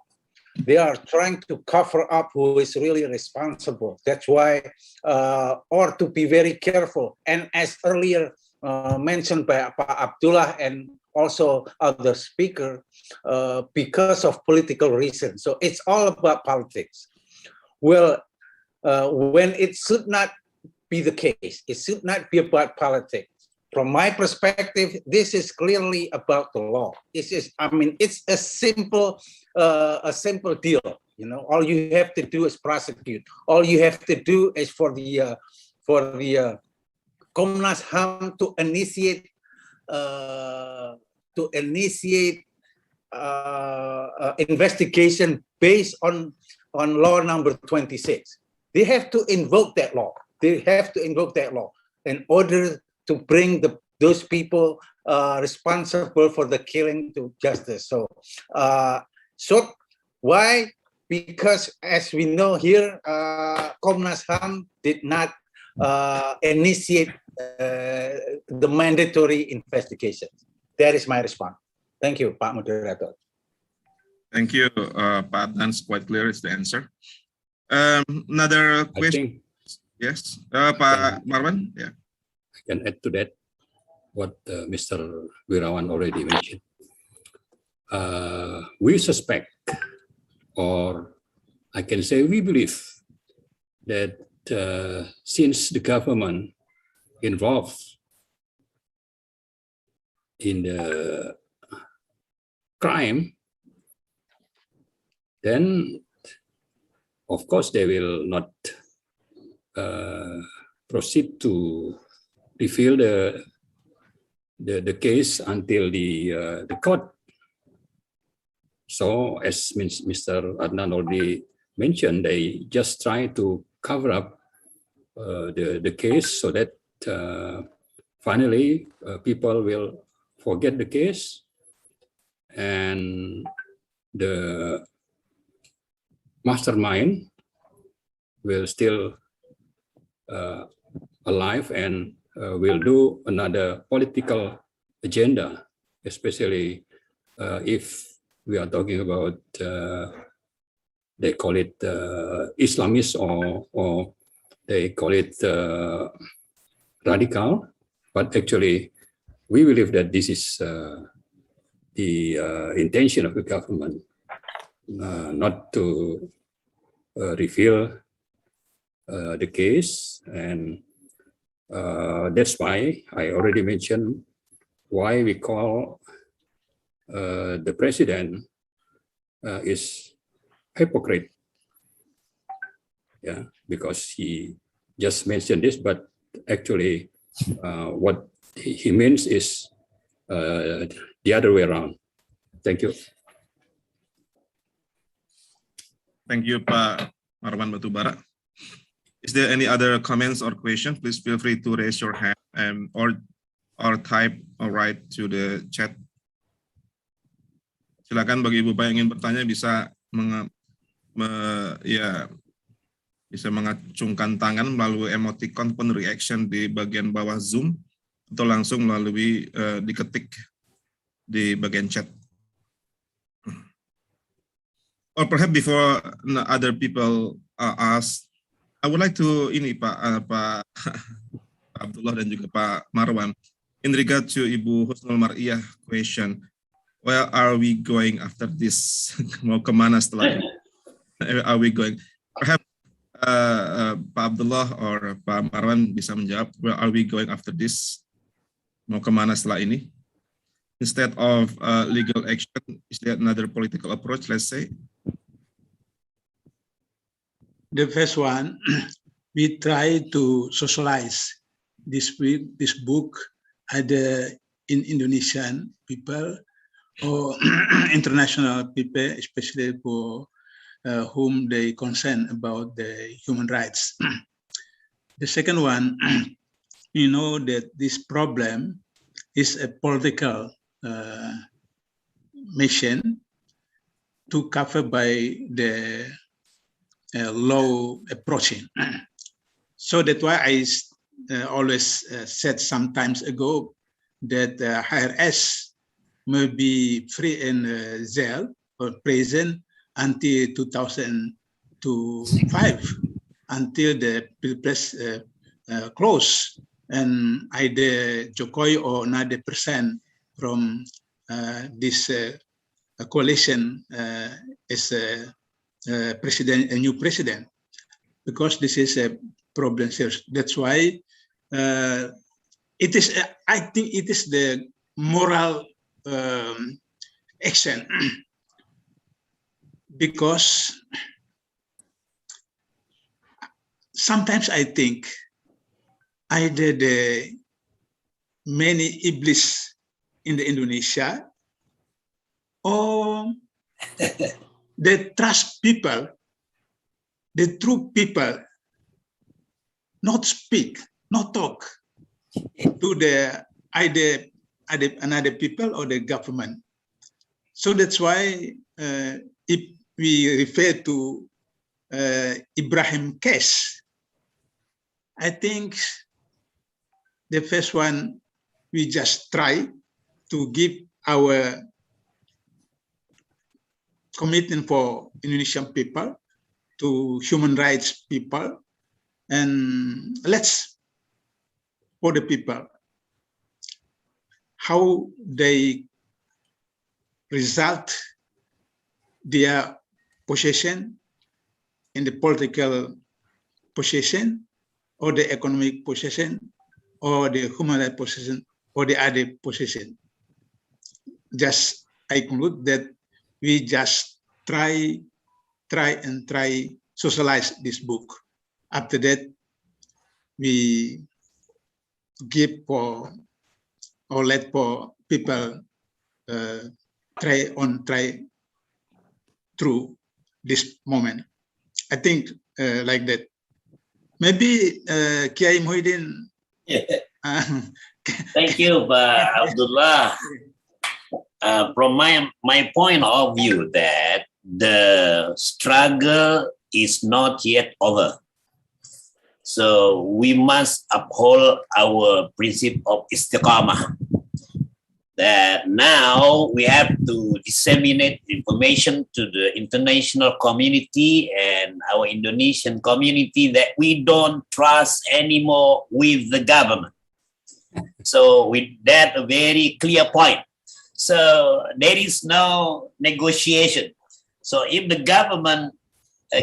they are trying to cover up who is really responsible. That's why, or to be very careful. And as earlier mentioned by Abdullah and also other speaker, because of political reasons. So it's all about politics. Well, when it should not be the case, it should not be about politics. From my perspective, this is clearly about the law. It's a simple deal. You know, all you have to do is prosecute. All you have to do is for the Komnas HAM to initiate investigation based on law number 26. They have to invoke that law. They have to invoke that law in order to bring those people responsible for the killing to justice. So why? Because as we know here, Komnas HAM did not initiate the mandatory investigation. That is my response. Thank you, Pak Moderator. Thank you, Pak Adnan. Quite clear is the answer. Another question. Yes, Pak Marwan. Yeah. I can add to that what Mr. Wirawan already mentioned. We suspect, or I can say we believe, that since the government involved in the crime, then of course they will not proceed to reveal the case until the court. So as Mr. Adnan already mentioned, they just try to cover up the case so that finally people will forget the case and the mastermind will still alive and will do another political agenda, especially if we are talking about they call it Islamist or they call it radical, but actually we believe that this is the intention of the government, not to reveal the case, and that's why I already mentioned why we call the president is hypocrite. Yeah, because he just mentioned this, but actually what he means is the other way around. Thank you. Thank you, Pak Marwan Batubara. Is there any other comments or questions? Please feel free to raise your hand or type or write to the chat. Silakan bagi Ibu Pak yang ingin bertanya bisa bisa mengacungkan tangan melalui emoticon pun reaction di bagian bawah Zoom atau langsung melalui diketik di bagian chat. Or perhaps before other people ask, I would like to Pak Abdullah dan juga Pak Marwan, in regard to Ibu Chusnul Mar'iyah question, where are we going after this? Mau kemana setelah ini? Where are we going? Perhaps Pak Abdullah or Pak Marwan bisa menjawab, where are we going after this? Mau kemana setelah ini? Instead of legal action, is there another political approach, let's say? The first one, we try to socialize this book either in Indonesian people or international people, especially for whom they concern about the human rights. The second one, you know that this problem is a political mission to cover by the law approaching. So that's why I always said some times ago that HRS may be free in jail or prison until 2005, until the Pilpres close, and either Jokowi or another person from this coalition is a new president, because this is a problem. That's why it is. I think it is the moral action, because sometimes I think either the many iblis in the Indonesia or they trust people, the true people, not speak, not talk to the either another people or the government. So that's why if we refer to Ibrahim case, I think The first one, we just try to give our commitment for Indonesian people, to human rights people, and let's for the people how they result their position in the political position or the economic position or the human rights position or the other position. Just I conclude that we just try socialize this book. After that, we give for or let for people try through this moment. I think like that. Maybe Kiai Muhyiddin. Thank you, Abdullah. From my point of view, that the struggle is not yet over. So we must uphold our principle of istiqamah. That now we have to disseminate information to the international community and our Indonesian community that we don't trust anymore with the government. So with that, a very clear point. So there is no negotiation. So if the government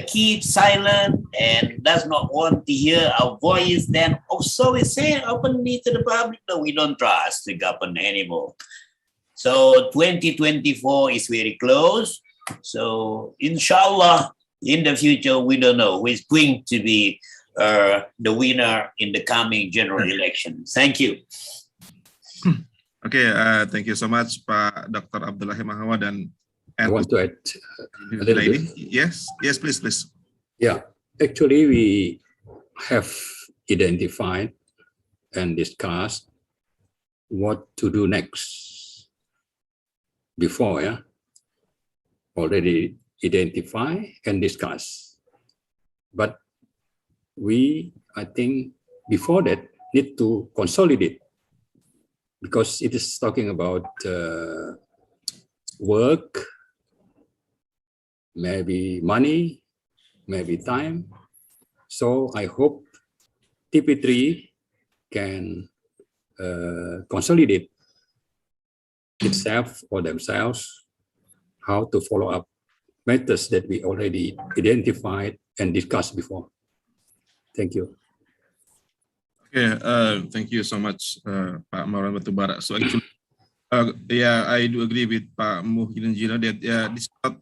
keeps silent and does not want to hear our voice, then also we say openly to the public, no, we don't trust the government anymore. So 2024 is very close. So inshallah, in the future, we don't know who is going to be the winner in the coming general election. Thank you. Okay, thank you so much, Pak Dr. Abdullah Hehamahua dan I want to add a little bit. Yes, please. Yeah, actually, we have identified and discussed what to do next. Before, yeah, already identify and discuss. But we, I think, before that, need to consolidate, because it is talking about work, maybe money, maybe time. So I hope TP3 can consolidate itself or themselves how to follow up matters that we already identified and discussed before. Thank you. Okay, thank you so much, Pak Marwan Batubara. So actually, yeah, I do agree with Pak Muhyiddin Junaidi that this is not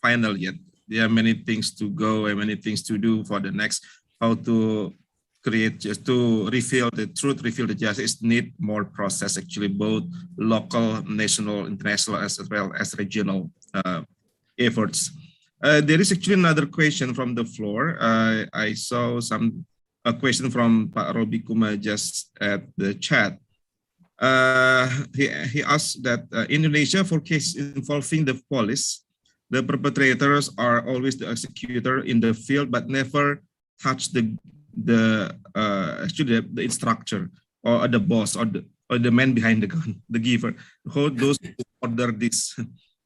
final yet. There are many things to go and many things to do for the next. How to create, just to reveal the truth, reveal the justice, need more process, actually, both local, national, international, as well as regional efforts. There is actually another question from the floor. I saw a question from Pak Robi Kuma just at the chat. He asked that in Indonesia, for cases involving the police, the perpetrators are always the executor in the field, but never touch the instructor or the boss or the man behind the gun, the giver. Those who order this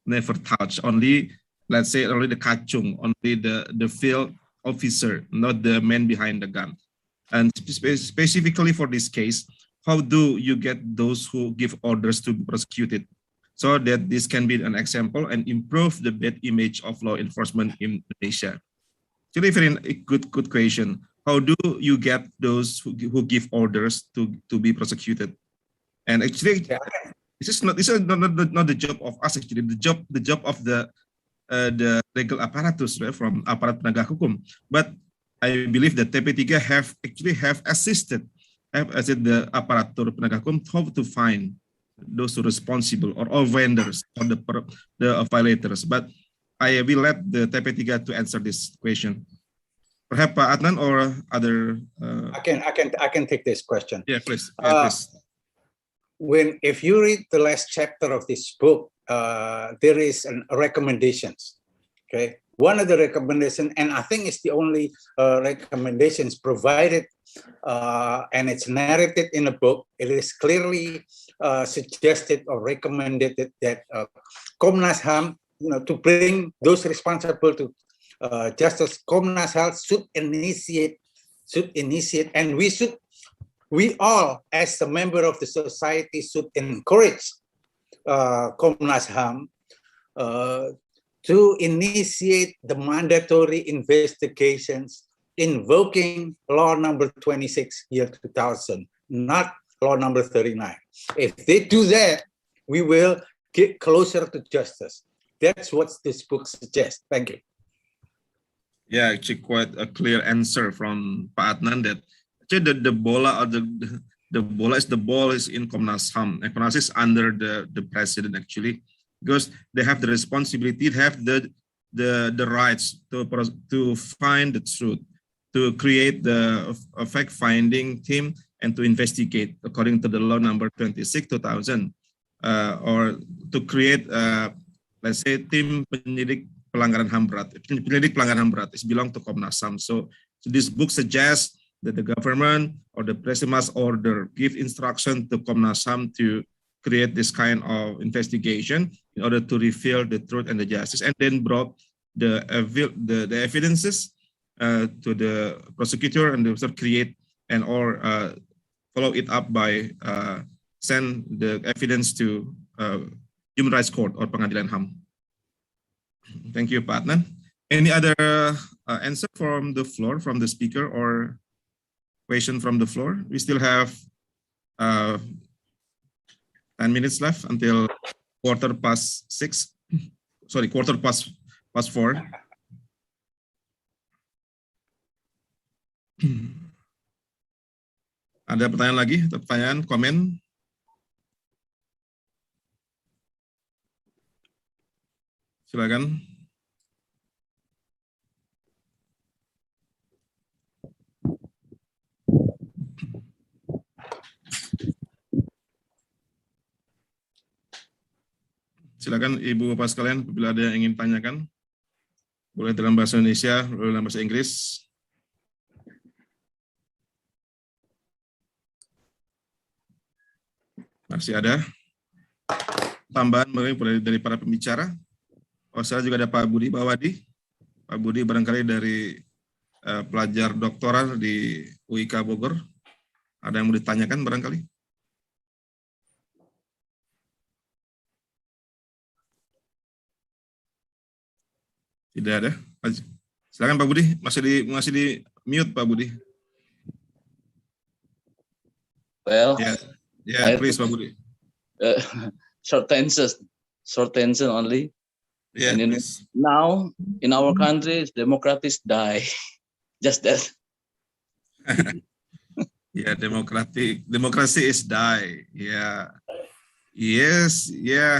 never touch. Only, let's say, only the kacung, only the field officer, not the man behind the gun. And specifically for this case, how do you get those who give orders to be prosecuted, so that this can be an example and improve the bad image of law enforcement in Indonesia? Actually, very good question. How do you get those who give orders to be prosecuted? And actually, this is not the job of us. Actually, the job of the legal apparatus, right, from aparat penegak hukum. But I believe that TP3 have assisted the aparatur penegak hukum how to find those who are responsible or all vendors or the violators. But I will let the TP3 to answer this question. Perhaps Pak Adnan or other. I can take this question. Yeah, please. If you read the last chapter of this book, there is recommendations. Okay, one of the recommendations, and I think it's the only recommendations provided, and it's narrated in a book. It is clearly suggested or recommended that Komnas HAM, to bring those responsible to justice, Komnas HAM should initiate, and we all as a member of the society should encourage Komnas HAM to initiate the mandatory investigations invoking law number 26 year 2000, not law number 39. If they do that, we will get closer to justice. That's what this book suggests. Thank you. Yeah, actually quite a clear answer from Pak Adnan that actually the bola or the ball is in Komnas HAM. And Komnas is under the president actually, because they have the responsibility, they have the rights to find the truth, to create a fact-finding team and to investigate according to the law number 26 2000, or to create let's say tim penyidik pelanggaran HAM berat. Penyidik pelanggaran HAM berat is belong to Komnas HAM. So this book suggests that the government or the president must order, give instruction to Komnas HAM to create this kind of investigation in order to reveal the truth and the justice, and then brought the evidences to the prosecutor and the officer, create and or follow it up by send the evidence to Human Rights Court or Pengadilan HAM. Thank you, Pak Adnan. Any other answer from the floor, from the speaker, or question from the floor? We still have 10 minutes left until 6:15. Sorry, 4:15. Ada pertanyaan lagi? Pertanyaan, komen? Silakan. Silakan Ibu Bapak sekalian, apabila ada yang ingin tanyakan, boleh dalam bahasa Indonesia, boleh dalam bahasa Inggris. Masih ada tambahan dari para pembicara? Oh, saya juga ada Pak Budi Bawadi. Pak Budi barangkali dari pelajar doktoral di UIK Bogor. Ada yang mau ditanyakan barangkali? Tidak ada. Silakan Pak Budi, masih di mute Pak Budi. Well, yeah, please Pak Budi. Short answer only. Yeah, now in our country, democracies die. Just that. Yeah, democracy is die. Yeah. Yes. Yeah.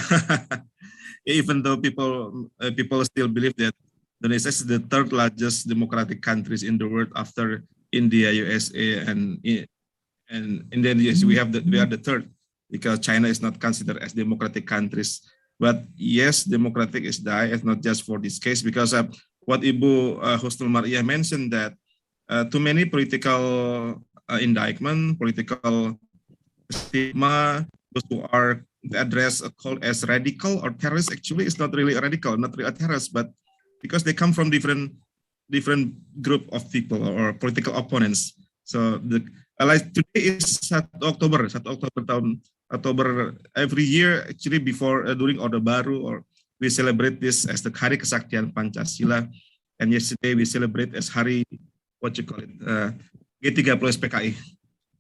Even though people still believe that Indonesia is the third largest democratic countries in the world after India, USA, and then yes, we are the third, because China is not considered as democratic countries. But yes, democratic is die. It's not just for this case, because what Ibu Chusnul Mar'iyah mentioned, that too many political indictment, political stigma, those who are addressed called as radical or terrorist, actually it's not really radical, not really a terrorist, but because they come from different group of people or political opponents. So like today is 1 Oktober every year, actually before during Orde Baru, or we celebrate this as the Hari Kesaktian Pancasila, and yesterday we celebrate as Hari G30 PKI.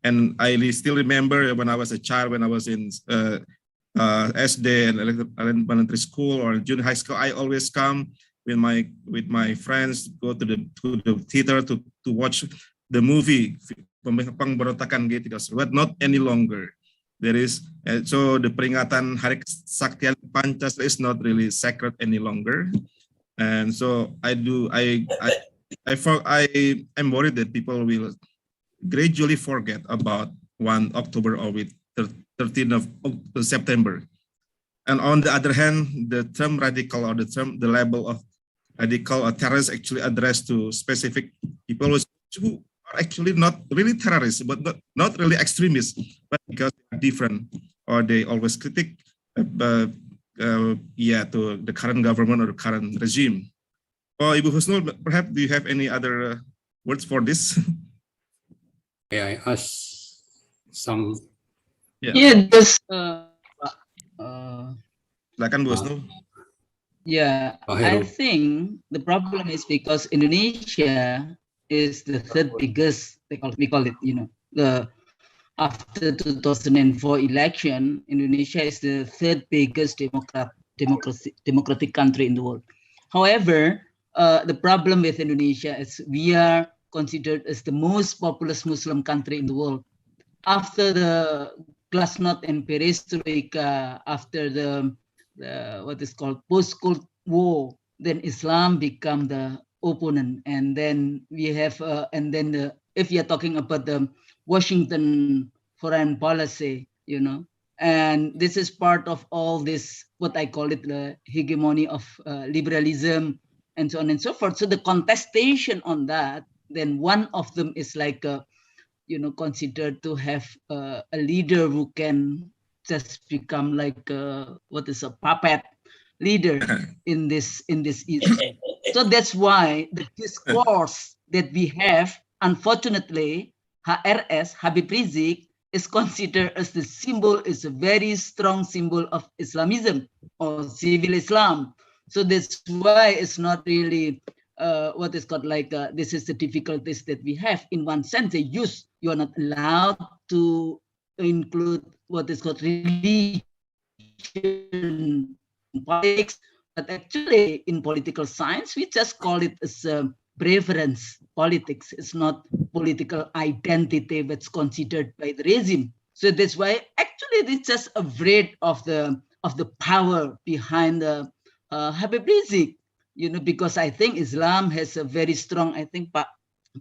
And I still remember when I was a child, when I was in SD and elementary school or junior high school, I always come with my friends, go to the theater to watch the movie Pemberontakan G30, but not any longer. There is so the peringatan Hari Kesaktian Pancasila is not really sacred any longer, and so I'm worried that people will gradually forget about 1 October or with 13th of September. And on the other hand, the term radical or the label of radical or terrorists actually addressed to specific people who are actually not really terrorists, but not really extremists, but because they're different or they always critique to the current government or the current regime. Oh, Ibu Husnul, perhaps do you have any other words for this? May I ask some? Yeah, just Silakan Bu Husnul. yeah, I Heru. think the problem is because Indonesia is the third biggest, we call it, after 2004 election, Indonesia is the third biggest democratic country in the world. However, the problem with Indonesia is we are considered as the most populous Muslim country in the world. After the Glasnost and Perestroika, after the what is called post-Cold War, then Islam become the opponent, and then we have if you are talking about the Washington foreign policy, and this is part of all this, what I call it, the hegemony of liberalism and so on and so forth. So the contestation on that, then one of them is like considered to have a leader who can just become like a puppet leader in this issue. So that's why the discourse that we have, unfortunately, HRS, Habib Rizik, is considered as the symbol, is a very strong symbol of Islamism or civil Islam. So that's why it's not really this is the difficulties that we have. In one sense, you are not allowed to include what is called religion in politics, but actually in political science, we just call it as preference politics. It's not political identity that's considered by the regime. So that's why actually it's just afraid of the power behind the Habib Rizik, because I think Islam has a very strong, I think Pak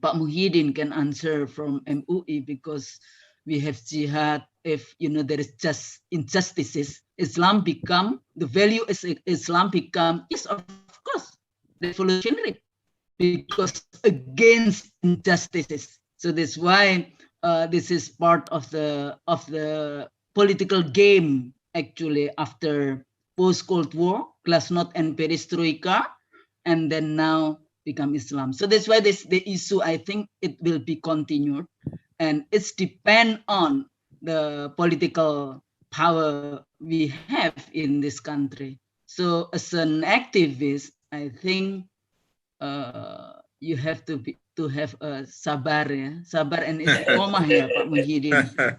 Muhyiddin can answer from MUI, because we have jihad. If there is just injustices, Islam become the value. Islam become, yes, of course, revolutionary, because against injustices. So that's why this is part of the political game actually after post-Cold War, Glasnost and Perestroika, and then now become Islam. So that's why the issue, I think it will be continued, and it's depend on the political power we have in this country. So as an activist, I think you have to have a sabar and istiqomah ya Pak Muhyiddin.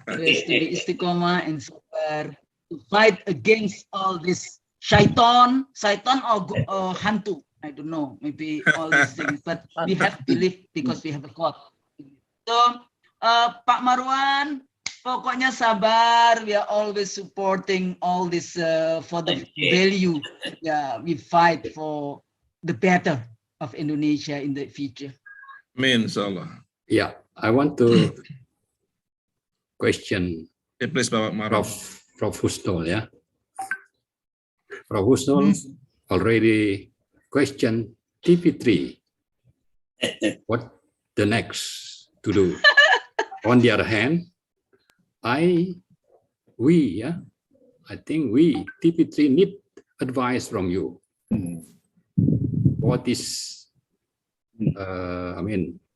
There has to be istiqomah and sabar to fight against all this shaitan or hantu. I don't know, maybe all these things, but we have to believe because we have a God. So Pak Marwan, pokoknya sabar. We are always supporting all this for the value. Yeah, we fight for the better of Indonesia in the future. Amin, inshallah. Yeah, I want to question Please, Pak Marwan. Prof. Husnul, yeah. Prof. Husnul already questioned TP3. What the next to do? On the other hand, I think we TP3 need advice from you. What is,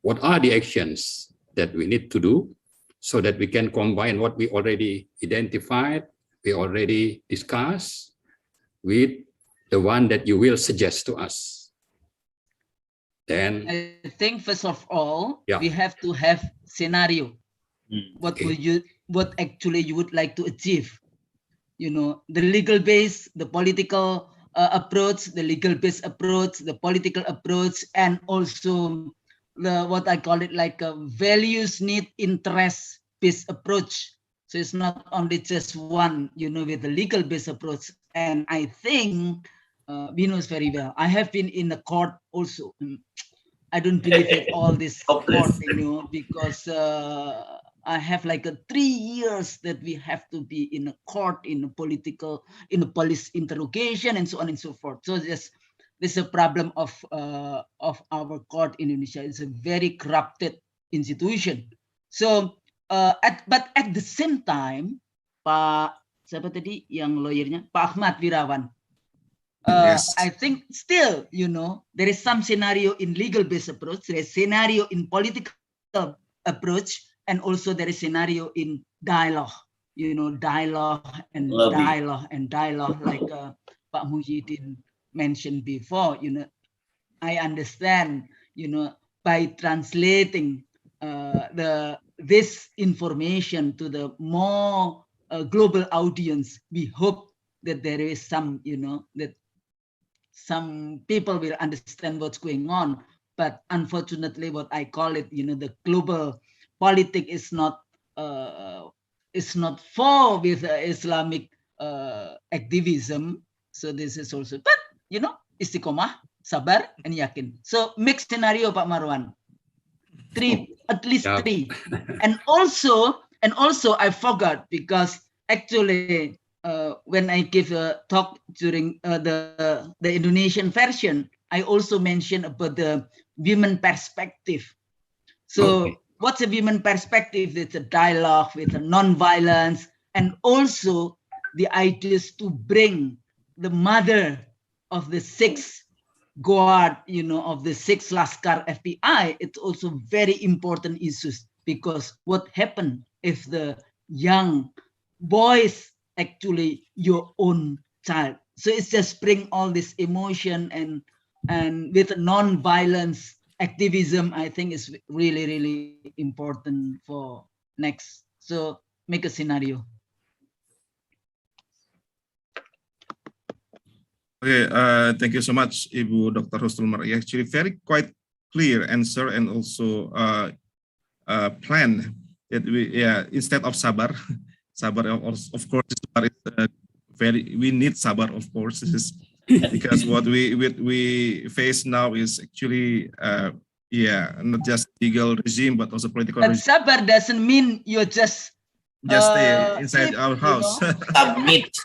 what are the actions that we need to do so that we can combine what we already identified, we already discussed, with the one that you will suggest to us? Then I think first of all, we have to have scenario. What actually you would like to achieve? The legal base, the political approach, the legal based approach, the political approach, and also the what I call it like a values, need, interest based approach. So it's not only just one, with the legal based approach. And I think we knows very well. I have been in the court also. I don't believe in all this court, because I have like 3 years that we have to be in a court, in a police interrogation, and so on and so forth. So just this is a problem of our court in Indonesia. It's a very corrupted institution. So, but at the same time, Pak siapa tadi yang lawyernya, Pak Ahmad Wirawan. Yes. I think still, there is some scenario in legal-based approach, there is scenario in political approach, and also there is scenario in dialogue, dialogue and dialogue, like Pak Muhyiddin mentioned before. I understand, by translating this information to the more global audience, we hope that there is some, that some people will understand what's going on. But unfortunately, what I call it, the global politics is not for with Islamic activism. So this is also, but istiqomah, sabar, and yakin. So mixed scenario, Pak Marwan. At least three. And also I forgot, because actually when I give a talk during the Indonesian version, I also mentioned about the women perspective. So what's a women perspective? It's a dialogue with a non-violence, and also the ideas to bring the mother of the sixth guard, of the sixth Laskar FPI. It's also very important issues, because what happened if the young boys actually your own child? So it's just bring all this emotion and with non-violence activism, I think is really, really important for next. So make a scenario. Okay, thank you so much, Ibu Dr. Chusnul Mar'iyah. Actually, very quite clear answer, and also plan that instead of sabar, of course, we need sabar, of course, because what we face now is actually not just legal regime but also political regime. Sabar doesn't mean you just stay inside our house. Submit.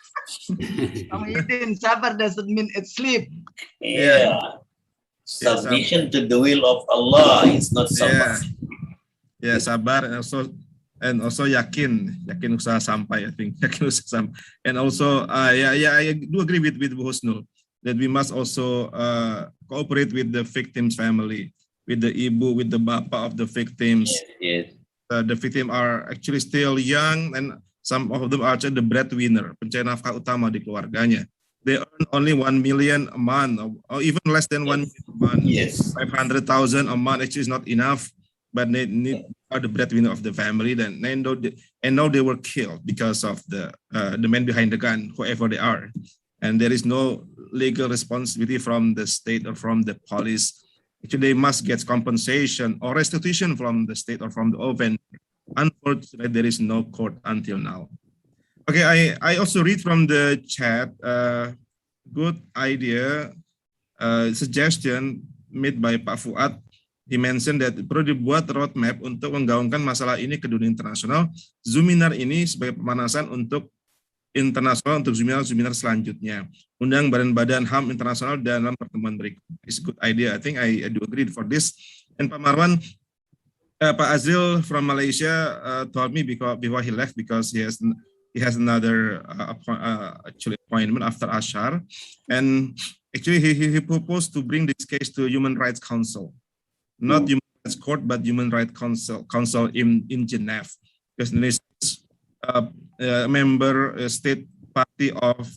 Sabar doesn't mean it's sleep. Submission to the will of Allah is not sabar. Sabar, and also yakin usaha sampai, I think. Yakin usaha sampai. And also I do agree with Bu Husnul that we must also cooperate with the victim's family, with the ibu, with the bapa of the victims. Yes. The victim are actually still young, and some of them are the breadwinner, pencari nafkah utama di keluarganya. They earn only 1 million a month, or even less than 1 million a month. Yes. 500,000 a month actually is not enough, but they are the breadwinner of the family. Then now they were killed because of the men behind the gun, whoever they are, and there is no legal responsibility from the state or from the police. Actually, they must get compensation or restitution from the state or from the offender. Unfortunately, there is no court until now. Okay, I also read from the chat, good idea, suggestion made by Pak Fuad. He mentioned that perlu dibuat roadmap untuk menggaungkan masalah ini ke dunia internasional. Zoominar ini sebagai pemanasan untuk internasional, untuk seminar selanjutnya. Undang badan-badan HAM internasional dalam pertemuan berikut. It's a good idea. I think I do agree for this. And Pak Marwan, Pak Azril from Malaysia told me before he left, because he has another actually appointment after Ashar, and actually he proposed to bring this case to Human Rights Council, not Human Rights Court, but Human Rights Council in Geneva, because this member state party of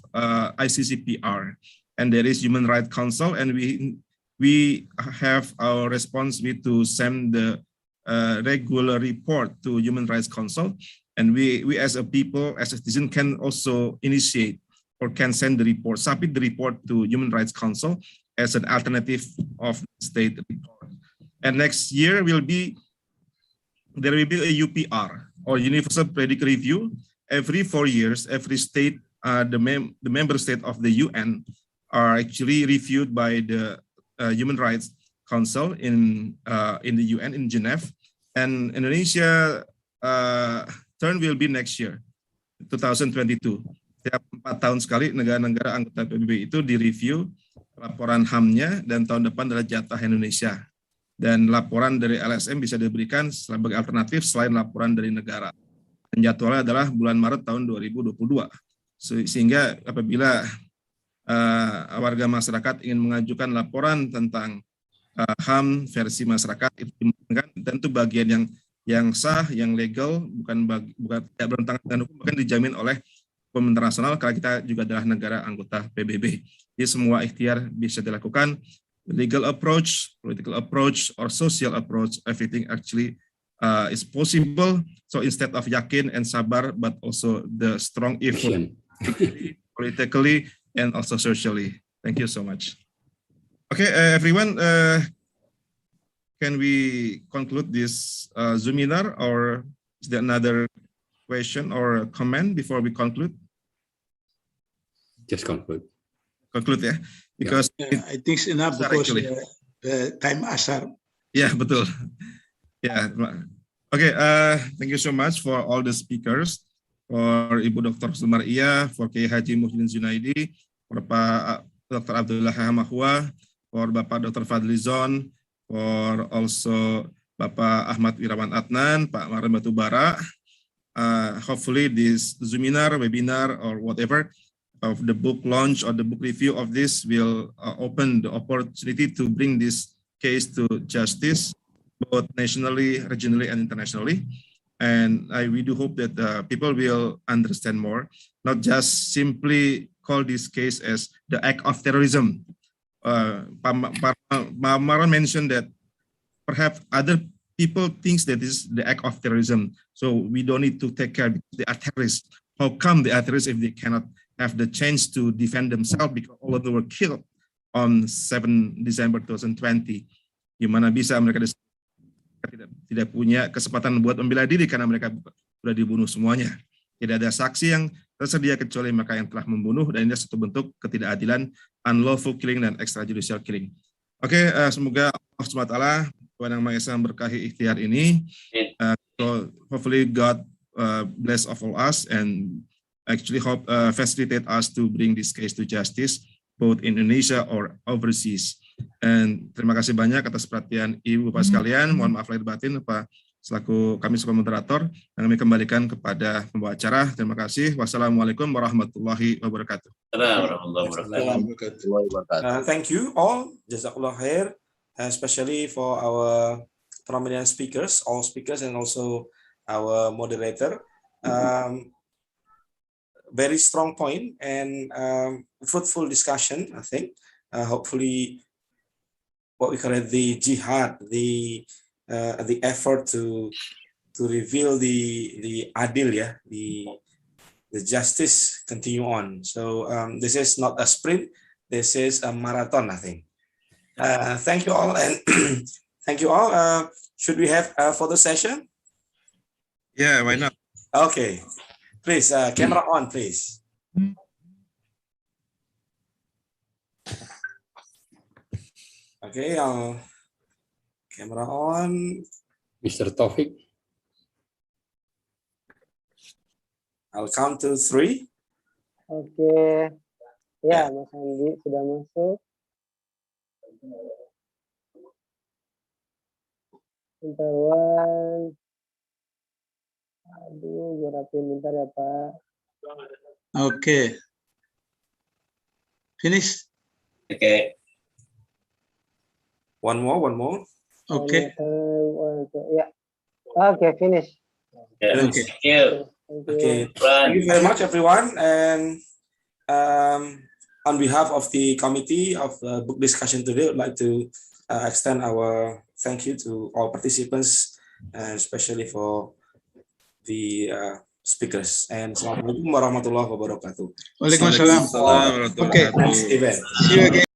ICCPR, and there is Human Rights Council, and we have our responsibility to send the regular report to Human Rights Council, and we as a people, as a citizen, can also initiate or can send the report, submit the report to Human Rights Council as an alternative of state report. And next year there will be a UPR, or Universal Periodic Review. Every 4 years, every state, the member state of the UN are actually reviewed by the Human Rights Council in the UN in Geneva, and Indonesia turn will be next year, 2022. Setiap 4 tahun sekali negara-negara anggota PBB itu direview laporan HAM-nya, dan tahun depan adalah jatah Indonesia. Dan laporan dari LSM bisa diberikan sebagai alternatif selain laporan dari negara. Dan jadwalnya adalah bulan Maret tahun 2022. Sehingga apabila warga masyarakat ingin mengajukan laporan tentang HAM versi masyarakat, itu dimungkinkan, dan itu bagian yang sah, yang legal, bukan tidak bertentangan dengan hukum, bahkan dijamin oleh hukum internasional karena kita juga adalah negara anggota PBB. Jadi semua ikhtiar bisa dilakukan. Legal approach, political approach, or social approach, everything actually is possible. So instead of yakin and sabar, but also the strong effort, politically and also socially. Thank you so much. Okay, everyone, can we conclude this Zoominar, or is there another question or comment before we conclude? Just conclude. Conclude, ya. Because I think it's enough because the time asar. Yeah, betul. Yeah. Okay. Thank you so much for all the speakers, for Ibu Dr. Chusnul Mar'iyah, for Kiai Haji Muhyiddin Junaidi, for Pak Dr. Abdullah Hehamahua, for Bapak Dr. Fadli Zon, for also Bapak Ahmad Wirawan Adnan, Pak Marwan Batubara. Hopefully this Zoominar, webinar, or whatever of the book launch or the book review of this will open the opportunity to bring this case to justice, both nationally, regionally, and internationally. And we do hope that people will understand more, not just simply call this case as the act of terrorism. Marwan mentioned that perhaps other people think that this is the act of terrorism. So we don't need to take care because they are terrorists. How come they are terrorists if they cannot have the chance to defend themselves because all of them were killed on 7 December 2020? Gimana bisa mereka tidak punya kesempatan buat membela diri karena mereka sudah dibunuh semuanya. Tidak ada saksi yang tersedia kecuali mereka yang telah membunuh, dan ini satu bentuk ketidakadilan, unlawful killing dan extrajudicial killing. Oke, semoga Allah SWT Tuhan Yang Maha Esa memberkahi ikhtiar ini. So hopefully God bless of all us and actually facilitate us to bring this case to justice, both in Indonesia or overseas. And terima kasih banyak atas perhatian Ibu Bapak sekalian. Mohon maaf lahir batin Pak selaku kami sebagai moderator, dan kami kembalikan kepada pembawa acara. Terima kasih. Wassalamualaikum warahmatullahi wabarakatuh. Thank you all. Jazakallah khair, especially for our prominent speakers, all speakers, and also our moderator. Very strong point and fruitful discussion, I think. Hopefully, what we call it, the jihad, the effort to reveal the adil, the justice continue on. So this is not a sprint, this is a marathon, I think. Thank you all, and thank you all. Should we have for the session? Yeah, why not? Okay. Please, camera on, please. Okay, camera on. Mr. Taufik. I'll count to 3. Oke. Ya, Mas Andi sudah masuk. Bentar, Wan. Aduh, gue rapiin bentar ya, Pak. Okay. Finish. Okay. One more. Okay. Yeah. Okay, finish. Yeah. Okay. Thank you. Okay. Thank you very much, everyone. And on behalf of the committee of the book discussion today, I would like to extend our thank you to all participants, especially for the speakers. And Assalamualaikum warahmatullahi wabarakatuh. Waalaikumsalam. Okay, next event. See you again.